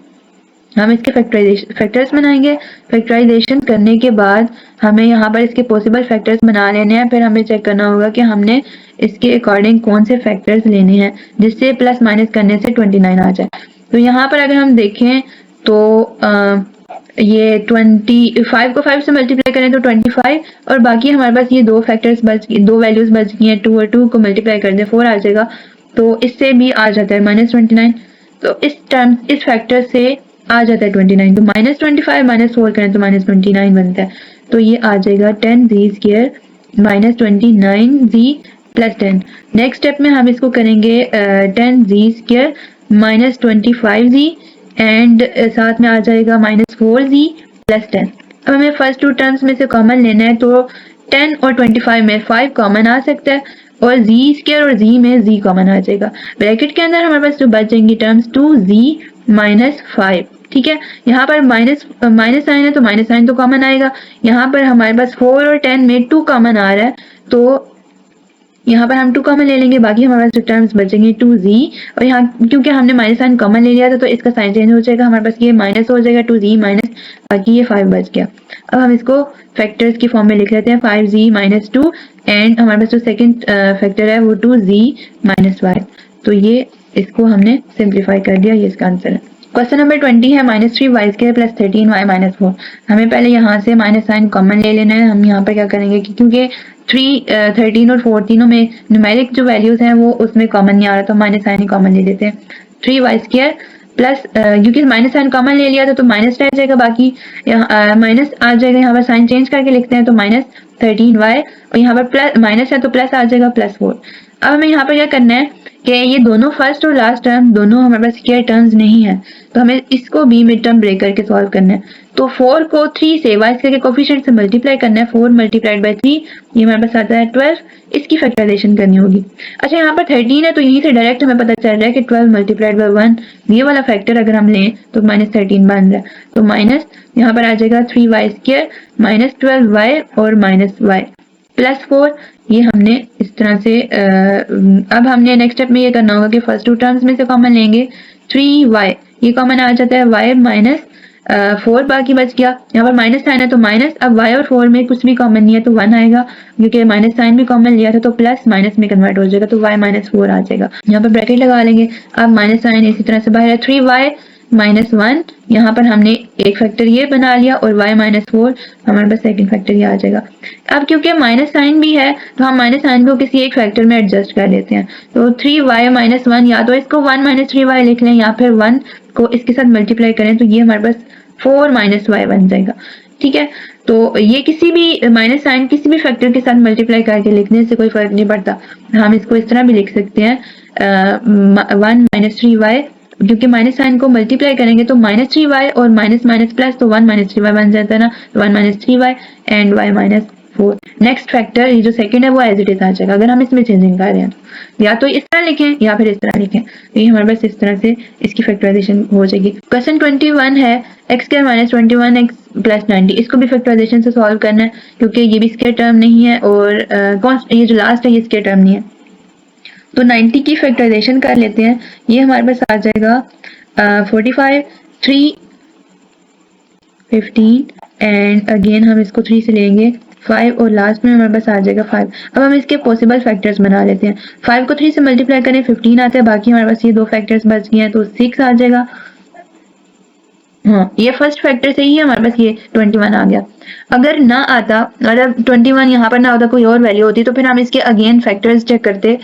हम इसके फैक्टर्स बनाएंगे, फैक्टराइजेशन करने के बाद हमें यहाँ पर इसके पॉसिबल फैक्टर्स बना लेने हैं, फिर हमें चेक करना होगा कि हमने इसके अकॉर्डिंग कौन से फैक्टर्स लेने हैं जिससे प्लस माइनस करने से 29 आ जाए। तो यहाँ पर अगर हम देखें तो ये 25 को 5 से मल्टीप्लाई करें तो 25, और बाकी हमारे पास ये दो फैक्टर्स दो वैल्यूज बच गई हैं, 2 और 2 को मल्टीप्लाई कर दें 4 आ जाएगा, तो इससे भी आ जाता है -29। तो इस फैक्टर से आ जाता है 29, तो -25 -4 करें तो -29 बनता है, तो ये आ जाएगा 10z square minus 29z plus 10। Next step में हम इसको करेंगे 10z² माइनस 25z एंड साथ में आ जाएगा माइनस 4z प्लस 10। अब हमें फर्स्ट टू टर्म्स में से कॉमन लेना है, तो 10 और 25 में 5 कॉमन आ सकता है और z² और z में z कॉमन आ जाएगा। ब्रैकेट के अंदर हमारे पास जो बच जाएंगी टर्म्स 2z माइनस 5। ठीक है, यहाँ पर माइनस साइन है तो माइनस साइन तो कॉमन आएगा। यहाँ पर हमारे पास 4 और 10 में 2 कॉमन आ रहा है, तो यहाँ पर हम 2 कॉमन ले लेंगे, बाकी हमारे पास जो टर्म्स बचेंगे 2z और यहाँ क्योंकि हमने माइनस साइन कॉमन ले लिया था तो इसका साइन चेंज हो जाएगा, हमारे पास ये माइनस हो जाएगा 2z माइनस, बाकी ये 5 बच गया। अब हम इसको फैक्टर्स की फॉर्म में लिख लेते हैं 5z माइनस 2 एंड हमारे पास जो सेकेंड फैक्टर है वो 2z माइनस 5। तो ये इसको हमने सिंप्लीफाई कर दिया, ये इसका आंसर है। क्वेश्चन नंबर 20 है minus 3y² plus 13y minus 4। हमें पहले यहाँ से माइनस साइन कॉमन ले लेना है। हम यहाँ पर क्या करेंगे कि क्योंकि 13 और 4 तीनों में न्यूमेरिक जो वैल्यूज हैं वो उसमें कॉमन नहीं आ रहा, तो माइनस साइन ही कॉमन ले लेते हैं। 3y² प्लस क्योंकि माइनस साइन कॉमन ले लिया था तो माइनस रह जाएगा, बाकी माइनस आ जाएगा, यहाँ पर साइन चेंज करके लिखते हैं तो माइनस 13y और यहाँ पर प्लस माइनस है तो प्लस आ जाएगा प्लस 4। अब हमें यहाँ पर क्या करना है कि ये दोनों फर्स्ट और लास्ट टर्म दोनों हमारे पास स्क्वायर टर्म्स नहीं है, तो हमें इसको भी मिड टर्म ब्रेक करके सॉल्व करना है। तो 4 को 3 से y² के कोफिशिएंट से मल्टीप्लाई करना है, 4 मल्टीप्लाइड बाय 3 ये हमारे पास आता है 12, इसकी फैक्टराइजेशन करनी होगी। अच्छा, यहाँ पर 13 है तो यहीं से डायरेक्ट हमें पता चल रहा है कि 12 मल्टीप्लाइड बाय 1 ये वाला फैक्टर अगर हम लें तो माइनस 13 बन रहा है, तो माइनस यहाँ पर आ जाएगा 3y² माइनस 12y और माइनस y प्लस 4। ये हमने इस तरह से अब हमने नेक्स्ट स्टेप में ये करना होगा कि फर्स्ट टू टर्म्स में से कॉमन लेंगे 3y, ये कॉमन आ जाता है y माइनस 4 बाकी बच गया। यहाँ पर माइनस साइन है तो माइनस, अब y और 4 में कुछ भी कॉमन नहीं है तो 1 आएगा, क्योंकि माइनस साइन भी कॉमन लिया था तो प्लस माइनस में कन्वर्ट हो जाएगा, तो y माइनस 4 आ जाएगा। यहाँ पर ब्रैकेट लगा लेंगे। अब माइनस साइन इसी तरह से बाहर है, 3y माइनस 1, यहाँ पर हमने एक फैक्टर ये बना लिया और y माइनस 4 हमारे पास सेकंड फैक्टर ये आ जाएगा। अब क्योंकि माइनस साइन भी है तो हम माइनस साइन को किसी एक फैक्टर में एडजस्ट कर लेते हैं, तो 3y माइनस 1 या तो इसको 1 माइनस 3y लिख लें या फिर 1 को इसके साथ मल्टीप्लाई करें तो ये हमारे पास 4 माइनस y बन जाएगा। ठीक है, तो ये किसी भी माइनस साइन किसी भी फैक्टर के साथ मल्टीप्लाई करके लिखने से कोई फर्क नहीं पड़ता। हम इसको इस तरह भी लिख सकते हैं 1 माइनस 3y, क्योंकि माइनस साइन को मल्टीप्लाई करेंगे तो माइनस 3y और माइनस माइनस प्लस तो 1 माइनस 3y बन जाता है ना, तो 1 minus 3y and y minus 4। Next factor ये जो सेकंड है वो एज इट इज आ जाएगा। अगर हम इसमें चेंजिंग कर रहे हैं तो या तो इस तरह लिखें या फिर इस तरह लिखें, तो ये हमारे पास इस तरह से इसकी फैक्टराइजेशन हो जाएगी। क्वेश्चन 21 है x² माइनस 21x प्लस 90। इसको भी फैक्टराइजेशन से सॉल्व करना है क्योंकि ये भी स्क्वायर टर्म नहीं है और ये जो लास्ट है ये स्क्वायर टर्म नहीं है, तो 90 की फैक्टराइजेशन कर लेते हैं। ये हमारे पास आ जाएगा 45 3 15 एंड अगेन हम इसको 3 से लेंगे 5 और लास्ट में हमारे पास आ जाएगा 5। अब हम इसके पॉसिबल फैक्टर्स बना लेते हैं। 5 को 3 से मल्टीप्लाई करें 15 आता है, बाकी हमारे पास ये दो फैक्टर्स बच गए हैं तो 6 आ जाएगा। हाँ, ये फर्स्ट फैक्टर से ही हमारे पास ये 21 आ गया। अगर ना आता, अगर 21 यहाँ पर ना होता कोई और वैल्यू होती तो फिर हम इसके अगेन फैक्टर्स चेक करते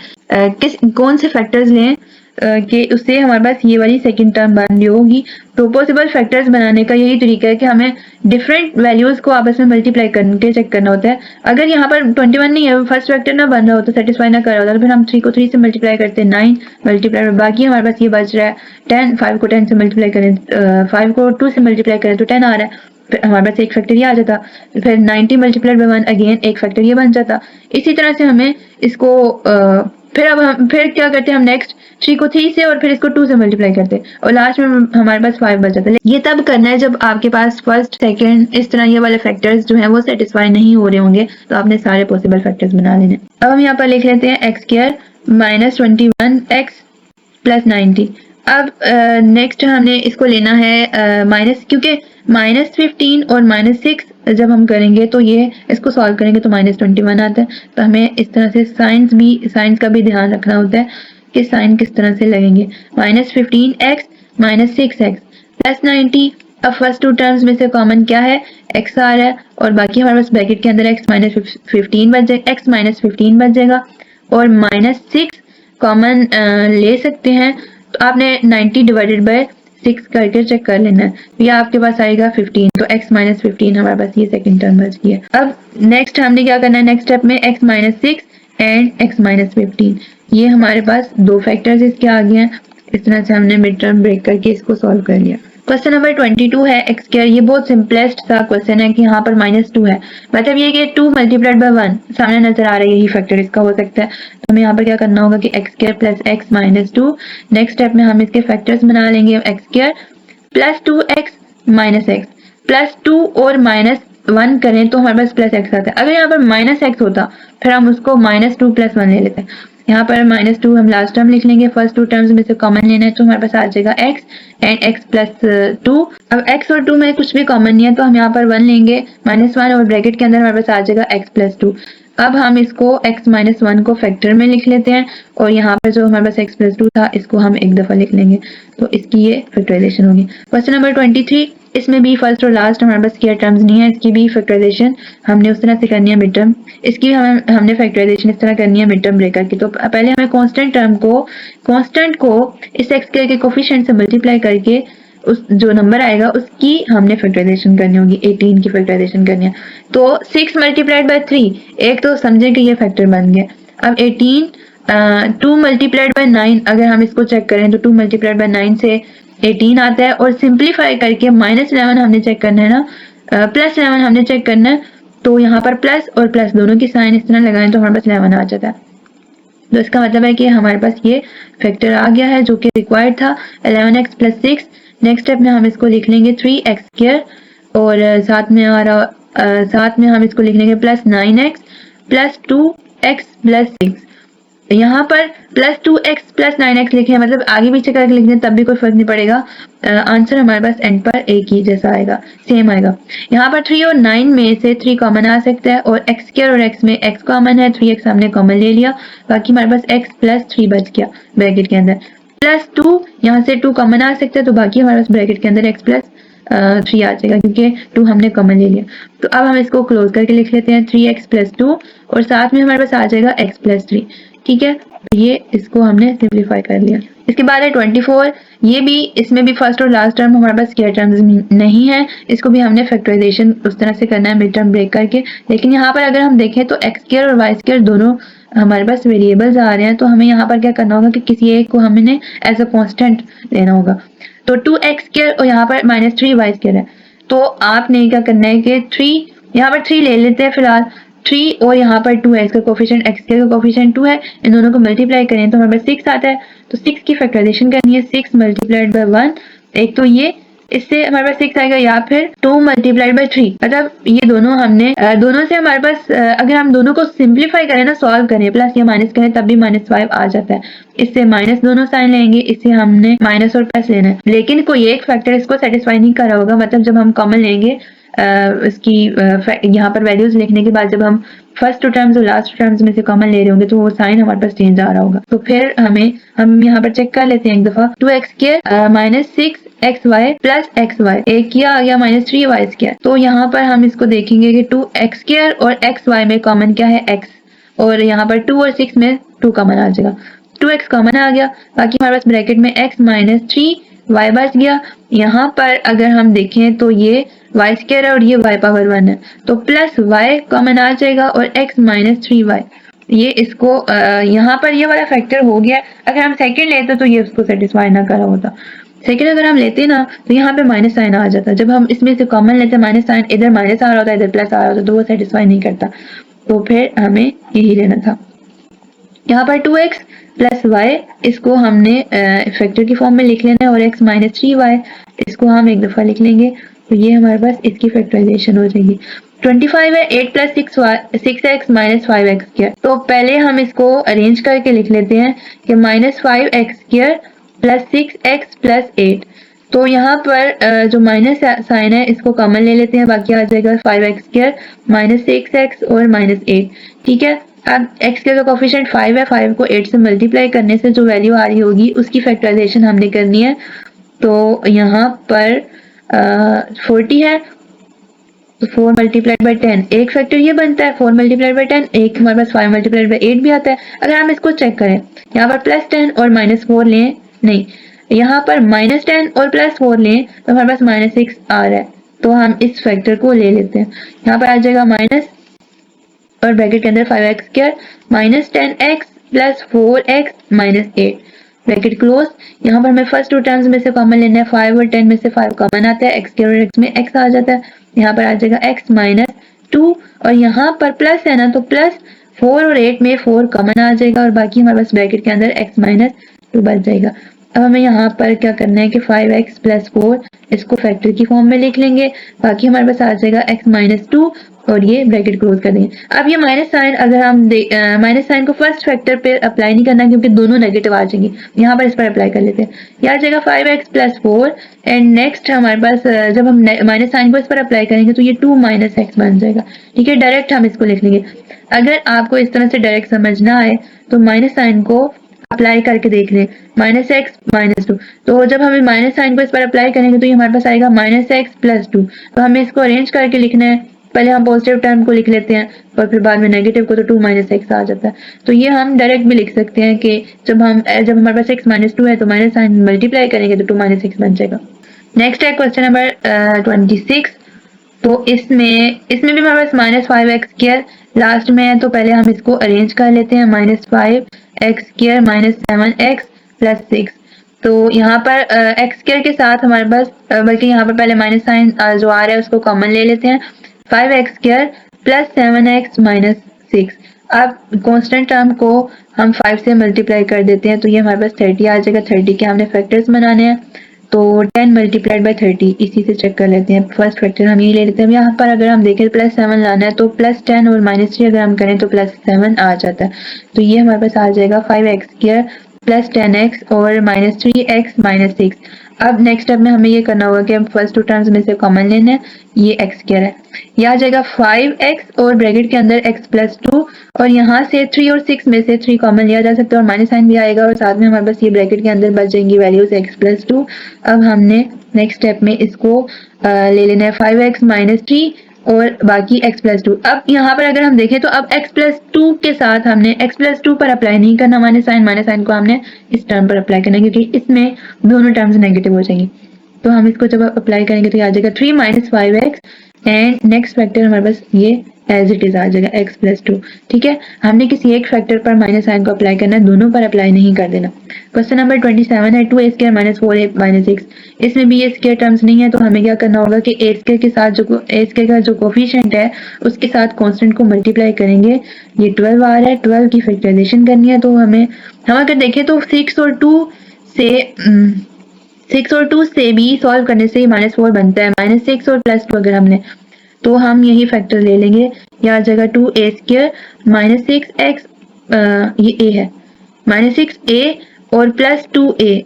कौन से फैक्टर्स लें कि उससे हमारे पास ये वाली सेकंड टर्म बन रही होगी। तो पॉसिबल फैक्टर्स बनाने का यही तरीका है कि हमें डिफरेंट वैल्यूज को आपस में मल्टीप्लाई करके चेक करना होता है। अगर यहाँ पर 21 नहीं है, फर्स्ट फैक्टर ना बन रहा होता, सेटिस्फाई ना कर रहा होता, तो फिर हम 3 को 3 से मल्टीप्लाई करते हैं 9 मल्टीप्लाई, बाकी हमारे पास ये बच रहा है 10। 5 को 10 से मल्टीप्लाई करें 5 को 2 से मल्टीप्लाई करें तो 10 आ रहा है, फिर हमारे पास एक फैक्टर ये आ जाता, फिर 90 मल्टीप्लाइड बाय 1 अगेन एक फैक्टर ये बन जाता। इसी तरह से हमें इसको फिर क्या करते हैं हम नेक्स्ट 3 को 3 से और फिर इसको 2 से मल्टीप्लाई करते हैं और लास्ट में हमारे पास 5 बच जाता है। ये तब करना है जब आपके पास फर्स्ट सेकंड इस तरह ये वाले फैक्टर्स जो हैं वो सेटिस्फाई नहीं हो रहे होंगे, तो आपने सारे पॉसिबल फैक्टर्स बना लेने। अब हम यहाँ पर लिख लेते हैं x² माइनस 21x प्लस 90। अब नेक्स्ट हमने इसको लेना है माइनस, क्योंकि माइनस 15 और माइनस 6 जब हम करेंगे तो ये इसको सॉल्व करेंगे तो माइनस 21 आता है। तो हमें इस तरह से साइंस का भी ध्यान रखना होता है कि साइन किस तरह से लगेंगे। Minus 15x minus 6x plus 90। अब फर्स्ट टू टर्म्स में से कॉमन क्या है, x आ रहा है और बाकी हमारे पास ब्रैकेट के अंदर x माइनस 15 बच जाएगा, x माइनस 15 बच जाएगा और माइनस 6 कॉमन ले सकते हैं। तो आपने 90 डिवाइडेड बाय 6 करके चेक कर लेना है। ये आपके पास आएगा 15, तो x माइनस 15 हमारे पास ये सेकंड टर्म बच गया। अब नेक्स्ट हमने क्या करना है, नेक्स्ट स्टेप में x minus 6 and x minus 15, ये हमारे पास दो फैक्टर्स इसके आ गए हैं। इस तरह से हमने मिड टर्म ब्रेक करके इसको सॉल्व कर लिया। क्वेश्चन नंबर 22 है एक्स स्क्वायर। ये बहुत सिंपलेस्ट सा क्वेश्चन है कि यहाँ पर -2 है, मतलब ये कि 2 मल्टीप्लाइड बाय 1 सामने नजर आ रहा है, यही फैक्टर इसका हो सकता है। तो हमें यहाँ पर क्या करना होगा कि x square plus x minus 2, next step में हम इसके फैक्टर्स बना लेंगे। X square plus 2x minus x, plus 2 और माइनस 1 करें तो हमारे पास प्लस एक्स आता है। अगर यहाँ पर माइनस एक्स होता फिर हम उसको -2 प्लस 1 ले लेते हैं। यहाँ पर -2 हम लास्ट टर्म लिख लेंगे, फर्स्ट टू टर्म्स में से कॉमन लेना है तो हमारे पास आ जाएगा x एंड x प्लस 2। अब x और 2 में कुछ भी कॉमन नहीं है तो हम यहाँ पर 1 लेंगे, -1 और ब्रैकेट के अंदर हमारे पास आ जाएगा x प्लस 2। अब हम इसको x माइनस 1 को फैक्टर में लिख लेते हैं और यहाँ पर जो हमारे पास x प्लस 2 था इसको हम एक दफ़ा लिख लेंगे, तो इसकी ये फैक्टराइजेशन होगी। क्वेश्चन नंबर 23, इसमें भी फर्स्ट और लास्ट हमारे पास स्क्वायर टर्म्स नहीं है, इसकी भी फैक्टराइजेशन हमने उस तरह से करनी है मिड टर्म, इसकी हमने फैक्टराइजेशन इस तरह करनी है मिड टर्म ब्रेकर की। तो पहले हमें कांस्टेंट को इस एक्स के कोफिशिएंट से मल्टीप्लाई करके उस जो नंबर आएगा उसकी हमने फैक्टराइजेशन करनी होगी, 18 की फैक्टराइजेशन करनी है। तो 6 मल्टीप्लाइड बाय 3, एक तो समझे कि ये फैक्टर बन गया। अब 18 2 मल्टीप्लाइड बाय 9, अगर हम इसको चेक करें तो 2 मल्टीप्लाइड बाय 9 से 18 आता है, और सिंप्लीफाई करके -11 हमने चेक करना है ना, +11 हमने चेक करना है। तो यहाँ पर प्लस और प्लस दोनों की साइन इस तरह लगाएं तो हमारे पास 11 आ जाता है। तो इसका मतलब है कि हमारे पास ये फैक्टर आ गया है जो कि रिक्वायर्ड था, 11x प्लस 6। नेक्स्ट स्टेप में हम इसको लिख लेंगे 3x स्क्वायर, और साथ में हम इसको लिख लेंगे plus 9x plus 2x plus 6। यहाँ पर प्लस 2x प्लस 9x लिखे हैं, मतलब आगे पीछे करके लिख दें तब भी कोई फर्क नहीं पड़ेगा, आंसर हमारे पास एंड पर एक ही जैसा आएगा, सेम आएगा। यहाँ पर 3 और 9 में से 3 कॉमन आ सकता है, और x स्क्वायर और x में x कॉमन है, 3x हमने कॉमन ले लिया, बाकी हमारे पास x प्लस 3 बच गया ब्रैकेट के अंदर। प्लस 2 यहाँ से 2 कॉमन आ सकता है, तो बाकी हमारे पास ब्रैकेट के अंदर x प्लस 3 आ जाएगा क्योंकि 2 हमने कॉमन ले लिया। तो अब हम इसको क्लोज करके लिख लेते हैं 3x प्लस 2, और साथ में हमारे पास आ जाएगा x प्लस 3। ठीक है, ये इसको हमने सिंप्लीफाई कर लिया। इसके बाद है 24, ये भी, इसमें भी फर्स्ट और लास्ट टर्म हमारे पास स्क्वायर टर्म्स नहीं है, इसको भी हमने फैक्टराइजेशन उस तरह से करना है मिड टर्म ब्रेक करके। लेकिन यहाँ पर अगर हम देखें तो एक्स स्क्वायर और वाई स्क्वायर दोनों हमारे पास वेरिएबल्स आ रहे हैं, तो हमें यहाँ पर क्या करना होगा कि किसी एक को हमने एज अ कांस्टेंट लेना होगा। तो 2x स्क्वायर और यहाँ पर -3y स्क्वायर है, तो आपने क्या करना है कि 3 यहाँ पर 3 ले लेते हैं फिलहाल, 3 और यहाँ पर 2 है, इसका कोफिशिएंट x का कोफिशिएंट 2 है, इन दोनों को मल्टीप्लाई करें तो हमारे पास 6 आता है। तो 6 की फैक्टराइजेशन करनी है, 6 मल्टीप्लाइड बाय 1, एक तो ये, इससे हमारे पास 6 आएगा, या फिर 2 मल्टीप्लाइड बाय 3, मतलब ये दोनों हमने दोनों से हमारे पास अगर हम दोनों को सिंप्लीफाई करें ना, सॉल्व करें, प्लस या माइनस करें तब भी -5 आ जाता है। इससे माइनस दोनों साइन लेंगे, इससे हमने माइनस और प्लस लेना है, लेकिन कोई एक फैक्टर इसको सेटिस्फाई नहीं कर रहा होगा, मतलब जब हम कॉमन लेंगे इसकी यहाँ पर वैल्यूज लिखने के बाद जब हम फर्स्ट टू टर्म्स और लास्ट टर्म्स में से कॉमन ले रहे होंगे तो वो साइन हमारे पास चेंज आ रहा होगा। तो फिर हम यहाँ पर चेक कर लेते हैं एक दफा, 2x square minus 6xy plus xy, एक किया आ गया -3y स्क्वायर। तो यहाँ पर हम इसको देखेंगे कि 2x स्क्वायर और xy में कॉमन क्या है, x, और यहाँ पर 2 और 6 में 2 कॉमन आ जाएगा, 2x कॉमन आ गया, बाकी हमारे पास ब्रैकेट में x माइनस 3y बच गया। यहाँ पर अगर हम देखें तो ये y स्क्वायर है और ये y पावर 1 है, तो प्लस y कॉमन आ जाएगा और x माइनस 3y, ये इसको यहाँ पर ये वाला फैक्टर हो गया। अगर हम सेकंड लेते तो ये उसको सेटिस्फाई ना करा होता, सेकंड अगर हम लेते ना तो यहाँ पे माइनस साइन आ जाता, जब हम इसमें से कॉमन लेते माइनस साइन, इधर माइनस आ रहा होता इधर प्लस आ रहा होता, तो वो सेटिस्फाई नहीं करता, तो फिर हमें यही लेना था। यहाँ पर 2x प्लस y, इसको हमने फैक्टर की फॉर्म में लिख लेना है, और x माइनस 3y इसको हम एक दफ़ा लिख लेंगे, तो ये हमारे पास इसकी फैक्टराइजेशन हो जाएगी। 25 है 8 plus 6x minus 5x square, तो पहले हम इसको अरेंज करके लिख लेते हैं कि -5x square plus 6x plus 8। तो यहाँ पर जो माइनस साइन है इसको कॉमन ले लेते हैं, बाकी आ जाएगा 5x स्क्वायर माइनस 6x और -8। ठीक है, अब x के कोफिशिएंट 5 है, 5 को 8 से मल्टीप्लाई करने से जो वैल्यू आ रही होगी उसकी फैक्टराइजेशन हमने करनी है। तो यहाँ पर 40 है, तो 4 मल्टीप्लाइड बाई 10, एक फैक्टर ये बनता है 4 मल्टीप्लाइड बाई 10, एक हमारे पास 5 मल्टीप्लाइड बाई 8 भी आता है। अगर हम इसको चेक करें, यहाँ पर +10 और -4 लें, नहीं यहाँ पर -10 और +4 लें तो हमारे पास -6 आ रहा है, तो हम इस फैक्टर को ले लेते हैं। यहाँ पर आ जाएगा माइनस और ब्रैकेट के अंदर 5x square -10x + 4x - 8 bracket close. यहाँ पर हमें फर्स्ट टू टर्म्स में से कॉमन लेना है, 5 और 10 में से 5 कॉमन आता है, x स्क्वायर और x में x आ जाता है। यहाँ पर आ जाएगा x -2 और यहाँ पर प्लस है ना, तो +4 और 8 में 4 कॉमन आ जाएगा और बाकी हमारे पास ब्रैकेट के अंदर x -2 बच जाएगा। अब हमें यहाँ पर क्या करना है कि 5x + 4 इसको फैक्टर की फॉर्म में लिख लेंगे, बाकी हमारे पास आ जाएगा x -2 और ये ब्रैकेट क्लोज कर देंगे। अब ये माइनस साइन अगर हम माइनस साइन को फर्स्ट फैक्टर पे अप्लाई नहीं करना क्योंकि दोनों नेगेटिव आ जाएंगे, यहाँ पर इस पर अप्लाई कर लेते हैं। यह आ जाएगा 5x + 4 एंड नेक्स्ट हमारे पास जब हम माइनस साइन को इस पर अप्लाई करेंगे तो ये 2 - x बन जाएगा। ठीक है, डायरेक्ट हम इसको लिख लेंगे। अगर आपको इस तरह से डायरेक्ट समझ ना आए तो माइनस साइन को अप्लाई करके देख लें, -x -2। तो जब हमें माइनस साइन को इस पर अप्लाई करेंगे तो ये हमारे पास आएगा -x + 2। तो हमें इसको अरेंज करके लिखना है, पहले हम पॉजिटिव टर्म को लिख लेते हैं और फिर बाद में नेगेटिव को, तो 2 - x आ जाता है। तो ये हम डायरेक्ट भी लिख सकते हैं कि जब हमारे पास x -2 है तो माइनस साइन मल्टीप्लाई करेंगे तो 2 - x बन जाएगा। नेक्स्ट है क्वेश्चन नंबर 26। तो इसमें भी हमारे पास -5x स्क्वायर लास्ट में है, तो पहले हम इसको अरेंज कर लेते हैं, -5x स्क्वायर -7x + 6। तो यहाँ पर x स्क्वायर के साथ हमारे पास बल्कि यहाँ पर पहले माइनस साइन जो आ रहा है उसको कॉमन ले लेते हैं, 5x स्क्वायर + 7x - 6। अब कांस्टेंट टर्म को हम 5 से मल्टीप्लाई कर देते हैं तो ये हमारे पास 30 आ जाएगा। 30 के हमने फैक्टर्स बनाने हैं, तो 10 × 30 इसी से चेक कर लेते हैं। फर्स्ट फैक्टर हम ये ले लेते हैं। यहाँ पर अगर हम देखें +7 लाना है तो +10 और -3 अगर हम करें तो +7 आ जाता है। तो ये हमारे पास आ जाएगा 5x स्क्वायर + 10x और -3x - 6। अब नेक्स्ट स्टेप में हमें ये करना होगा कि हम फर्स्ट टू टर्म्स में से कॉमन लेना है, ये x स्क्वायर है, ये आ जाएगा 5x और ब्रैकेट के अंदर x + 2 और यहाँ से 3 और 6 में से 3 कॉमन लिया जा सकता है और माइनस साइन भी आएगा और साथ में हमारे पास ये ब्रैकेट के अंदर बच जाएंगी वैल्यूज x + 2। अब हमने नेक्स्ट स्टेप में इसको ले लेना है 5x - 3 और बाकी x + 2। अब यहाँ पर अगर हम देखें तो अब x + 2 के साथ हमने x + 2 पर अप्लाई नहीं करना माइनस साइन को हमने इस टर्म पर अप्लाई करना क्योंकि इसमें दोनों टर्म्स नेगेटिव हो जाएंगी। तो हम इसको जब अप्लाई करेंगे तो ये आ जाएगा 3 - 5x एंड नेक्स्ट फैक्टर हमारे पास ये एज इट इज आ जाएगा x + 2। ठीक है, हमने किसी एक फैक्टर पर माइनस साइन को अप्लाई करना है, दोनों पर अप्लाई नहीं कर देना। क्वेश्चन नंबर 27 है 2a² - 4a - 6। इसमें भी ये स्क्वायर टर्म्स नहीं है तो हमें क्या करना होगा कि a स्क्वायर के साथ a स्क्वायर का जो कोफिशिएंट है उसके साथ कांस्टेंट को मल्टीप्लाई करेंगे। ये 12 आ रहा है, 12 की फैक्टराइजेशन करनी है। तो हम अगर देखें तो 6 और 2 से भी सॉल्व करने से -4 बनता है, -6 और +2 अगर हमने, तो हम यही फैक्टर ले लेंगे। यह आ जाएगा 2a² - 6x, ये a है, -6a और +2a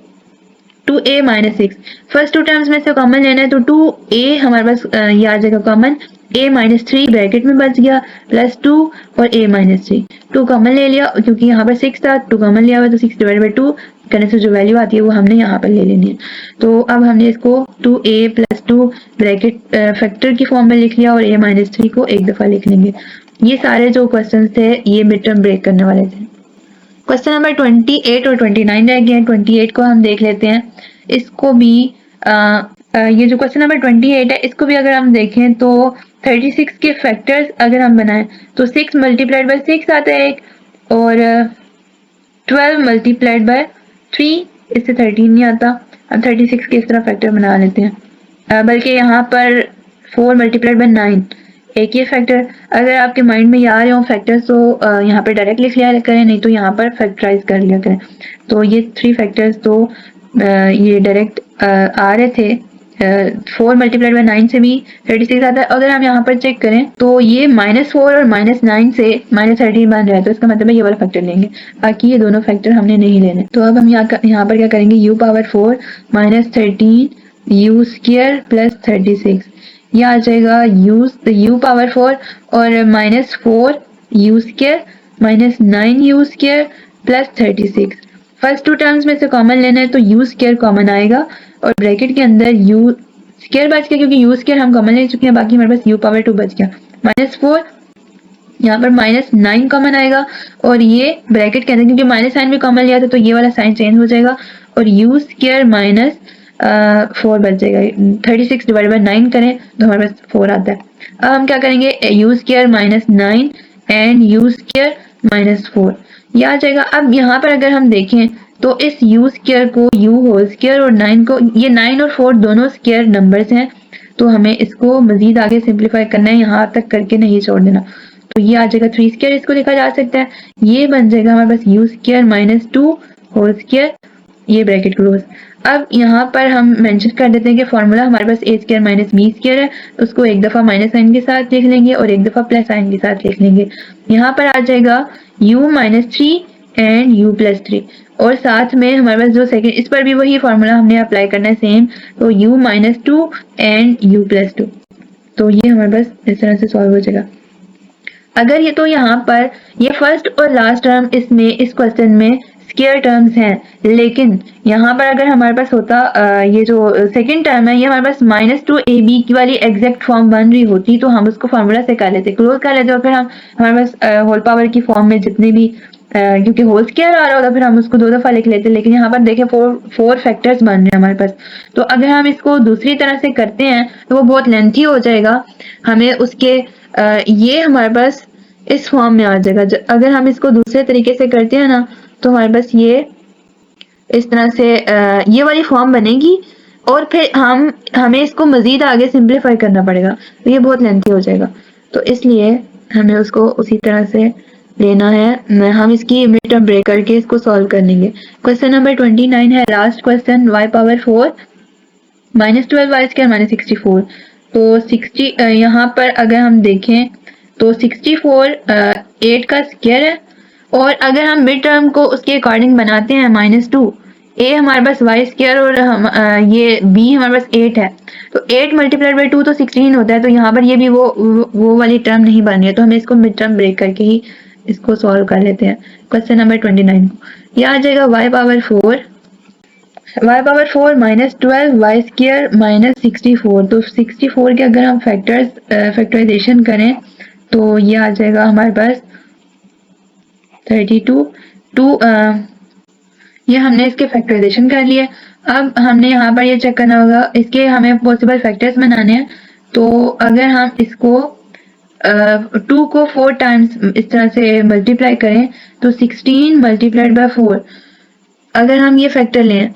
- 6। फर्स्ट टू टर्म्स में से कॉमन लेना है तो 2a हमारे पास ये आ जाएगा कॉमन, a - 3 ब्रैकेट में बच गया, +2 और a - 3, 2 कॉमन ले लिया क्योंकि यहाँ पर 6 था, 2 कॉमन लिया हुआ तो 6/2 करने से जो वैल्यू आती है वो हमने यहाँ पर ले लेनी है। तो अब हमने इसको 2a + 2 ब्रैकेट फैक्टर की फॉर्म में लिख लिया और a - 3 को एक दफ़ा लिख लेंगे। ये सारे जो क्वेश्चन थे ये मिड टर्म ब्रेक करने वाले थे। क्वेश्चन नंबर 28 और 29 रह गए हैं। 28 को हम देख लेते हैं। इसको भी ये जो क्वेश्चन नंबर 28 है इसको भी अगर हम देखें तो 36 के फैक्टर्स अगर हम बनाएं तो 6 × 6 आता है एक, और 12 × 3, इससे 13 नहीं आता। हम 36 के इस तरह फैक्टर बना लेते हैं, बल्कि यहाँ पर 4 × 9 एक ये फैक्टर। अगर आपके माइंड में आ रहे हो फैक्टर्स तो यहाँ पर डायरेक्ट लिख लिया करें, नहीं तो यहाँ पर फैक्टराइज कर लिया करें। तो ये 3 फैक्टर्स तो ये डायरेक्ट आ रहे थे। 4 × 9 से भी 36 आता है। अगर हम यहाँ पर चेक करें तो ये -4 और -9 से -13 बन रहा है, तो इसका मतलब है ये वाला फैक्टर लेंगे, बाकी ये दोनों फैक्टर हमने नहीं लेने। तो अब हम यहाँ पर क्या करेंगे, u⁴ - 13 u² + 36, ये आ जाएगा u⁴ और -4 u² - 9u² + 36। First two terms में से कॉमन लेना है तो u² कॉमन आएगा और ब्रैकेट के अंदर u² बच गया क्योंकि u² हम कॉमन ले चुके हैं, बाकी हमारे पास u⁴ बच गया, -4 यहाँ पर -9 कॉमन आएगा और ये ब्रैकेट के अंदर क्योंकि माइनस साइन भी कॉमन लिया था तो ये वाला साइन चेंज हो जाएगा और u स्क्वायर माइनस 4 बच जाएगा। 36 डिवाइड बाई 9 करें तो हमारे पास 4 आता है। अब हम क्या करेंगे, u square minus 9 and u square minus 4 ये आ जाएगा। अब यहाँ पर अगर हम देखें तो इस u स्क्वायर को u होल स्क्वायर और 9 को, ये 9 और 4 दोनों स्क्वायर नंबर्स हैं, तो हमें इसको मजीद आगे सिंप्लीफाई करना है, यहाँ तक करके नहीं छोड़ देना। तो ये आ जाएगा 3 स्क्वायर, इसको लिखा जा सकता है। ये बन जाएगा हमारे पास u square minus 2 whole square, ये ब्रैकेट क्लोज। अब यहाँ पर हम मेंशन कर देते हैं कि फॉर्मूला हमारे पास a square minus b square है, उसको एक दफ़ा माइनस साइन के साथ लिख लेंगे और एक दफ़ा प्लस साइन के साथ लिख लेंगे। यहाँ पर आ जाएगा u minus 3 and u plus 3, और साथ में हमारे पास जो सेकंड, इस पर भी वही फॉर्मूला हमने अप्लाई करना है सेम, तो u minus 2 and u plus 2। तो ये हमारे पास इस तरह से सॉल्व हो जाएगा। अगर ये, तो यहाँ पर ये फर्स्ट और लास्ट टर्म इसमें इस क्वेश्चन में स्क्वायर टर्म्स हैं, लेकिन यहाँ पर अगर हमारे पास होता ये जो सेकंड टर्म है, ये हमारे पास माइनस 2ab की वाली एग्जैक्ट फॉर्म बन रही होती तो हम उसको फार्मूला से कर लेते, क्लोज कर लेते, और फिर हम हमारे पास होल पावर की फॉर्म में जितने भी क्योंकि होल स्क्वायर आ रहा होता फिर हम उसको 2 दफ़ा लिख लेते। लेकिन यहाँ पर देखें 4 फैक्टर्स बन रहे हैं हमारे पास, तो अगर हम इसको दूसरी तरह से करते हैं तो वो बहुत लेंथी हो जाएगा, हमें उसके ये हमारे पास इस फॉर्म में आ जाएगा। अगर हम इसको दूसरे तरीके से करते हैं ना तो हमारे पास ये इस तरह से ये वाली फॉर्म बनेगी, और फिर हमें इसको मजीद आगे सिंप्लीफाई करना पड़ेगा, तो ये बहुत लेंथी हो जाएगा। तो इसलिए हमें उसको उसी तरह से लेना है। हम इसकी मिड टर्म ब्रेक करके इसको सॉल्व कर लेंगे। क्वेश्चन नंबर 29 है last question, y power 4 minus 12y square minus 64। तो 60 यहाँ पर अगर हम देखें तो 64 8 का स्क्वायर है, और अगर हम मिड टर्म को उसके अकॉर्डिंग बनाते हैं -2, a हमारे पास y स्क्वायर और हम ये b हमारे पास 8 है, तो 8 मल्टीप्लाइड बाई 2 तो 16 होता है। तो यहाँ पर ये भी वो वाली टर्म नहीं बन रही है, तो हमें इसको मिड टर्म ब्रेक करके ही इसको सॉल्व कर लेते हैं। क्वेश्चन नंबर 29 को यह आ जाएगा y power 4 minus 12 y square minus 64। तो 64 के अगर हम फैक्टराइजेशन करें तो ये आ जाएगा हमारे पास 32। ये हमने इसके फैक्टराइजेशन कर लिए। अब हमने यहाँ पर ये चेक करना होगा, इसके हमें पॉसिबल फैक्टर्स बनाने हैं। तो अगर हम इसको 2 को 4 टाइम्स इस तरह से मल्टीप्लाई करें तो 16 मल्टीप्लाइड बाय 4, अगर हम ये फैक्टर लें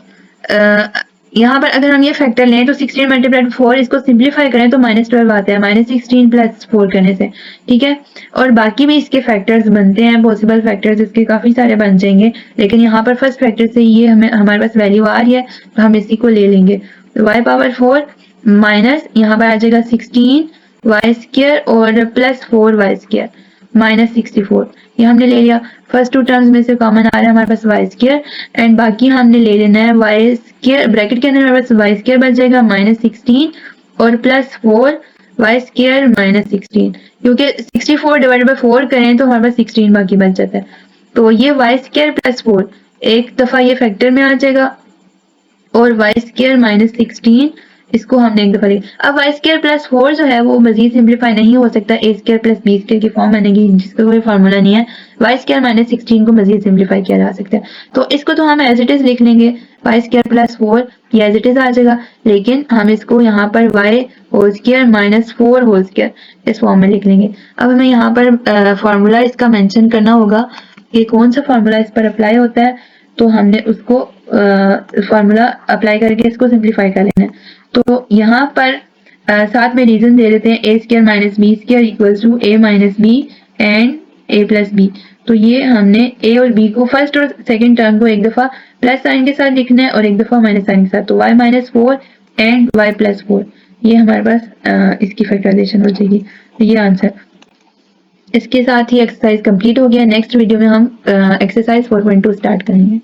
यहाँ पर अगर हम ये फैक्टर लें तो 16 मल्टीप्लाइड 4, इसको सिंप्लीफाई करें तो -12 आता है -16 प्लस 4 करने से, ठीक है। और बाकी भी इसके फैक्टर्स बनते हैं, पॉसिबल फैक्टर्स इसके काफ़ी सारे बन जाएंगे, लेकिन यहाँ पर फर्स्ट फैक्टर से ये हमारे पास वैल्यू आ रही है तो हम इसी को ले लेंगे। तो y पावर 4 माइनस यहाँ पर आ जाएगा 16 वाई स्क्वायर और प्लस 4 वाई स्क्वायर माइनस 64, ये हमने ले लिया। फर्स्ट 2 टर्म्स में से कॉमन आ रहा है हमारे पास वाई स्क्वायर, एंड बाकी हमने ले लेना है वाई स्क्वायर, ब्रैकेट के अंदर हमारे पास वाई स्क्वायर बच जाएगा -16 और प्लस 4 वाई स्क्वायर -16, क्योंकि 64 डिवाइड बाई 4 करें तो हमारे पास 16 बाकी बच जाता है। तो ये वाई स्क्वायर प्लस 4 एक दफ़ा ये फैक्टर में आ जाएगा, और वाई स्क्वायर -16 इसको हमने एक दफ़ा लिखा। अब वाई स्क्वायर प्लस 4 जो है वो मजीद सिंप्लीफाई नहीं हो सकता, ए स्क्वायर प्लस बी स्क्वायर की फॉर्म बनेगी जिसका कोई फार्मूला नहीं है। वाई स्क्वायर -16 को मजीद सिंप्लीफाई किया जा सकता है, तो इसको तो हम एज इट इज़ लिख लेंगे, वाई स्क्वायर प्लस 4 ये एज इट इज़ आ जाएगा, लेकिन हम इसको यहाँ पर y whole square -4 whole square इस फॉर्म में लिख लेंगे। अब हमें यहाँ पर फार्मूला इसका मेंशन करना होगा कि कौन सा फार्मूला इस पर अप्लाई होता है, तो हमने उसको फार्मूला अप्लाई करके इसको सिंप्लीफाई कर लेना है। तो यहाँ पर साथ में रीजन दे देते हैं, a square minus b square equals to a minus b and a plus b. तो ये हमने a और b को फर्स्ट और सेकंड टर्म को एक दफ़ा प्लस साइन के साथ लिखना है और एक दफ़ा माइनस साइन के साथ, तो y minus 4 and y plus 4, ये हमारे पास इसकी फैक्टराइजेशन हो जाएगी। तो ये आंसर, इसके साथ ही एक्सरसाइज कंप्लीट हो गया। नेक्स्ट वीडियो में हम एक्सरसाइज 4.2 स्टार्ट करेंगे।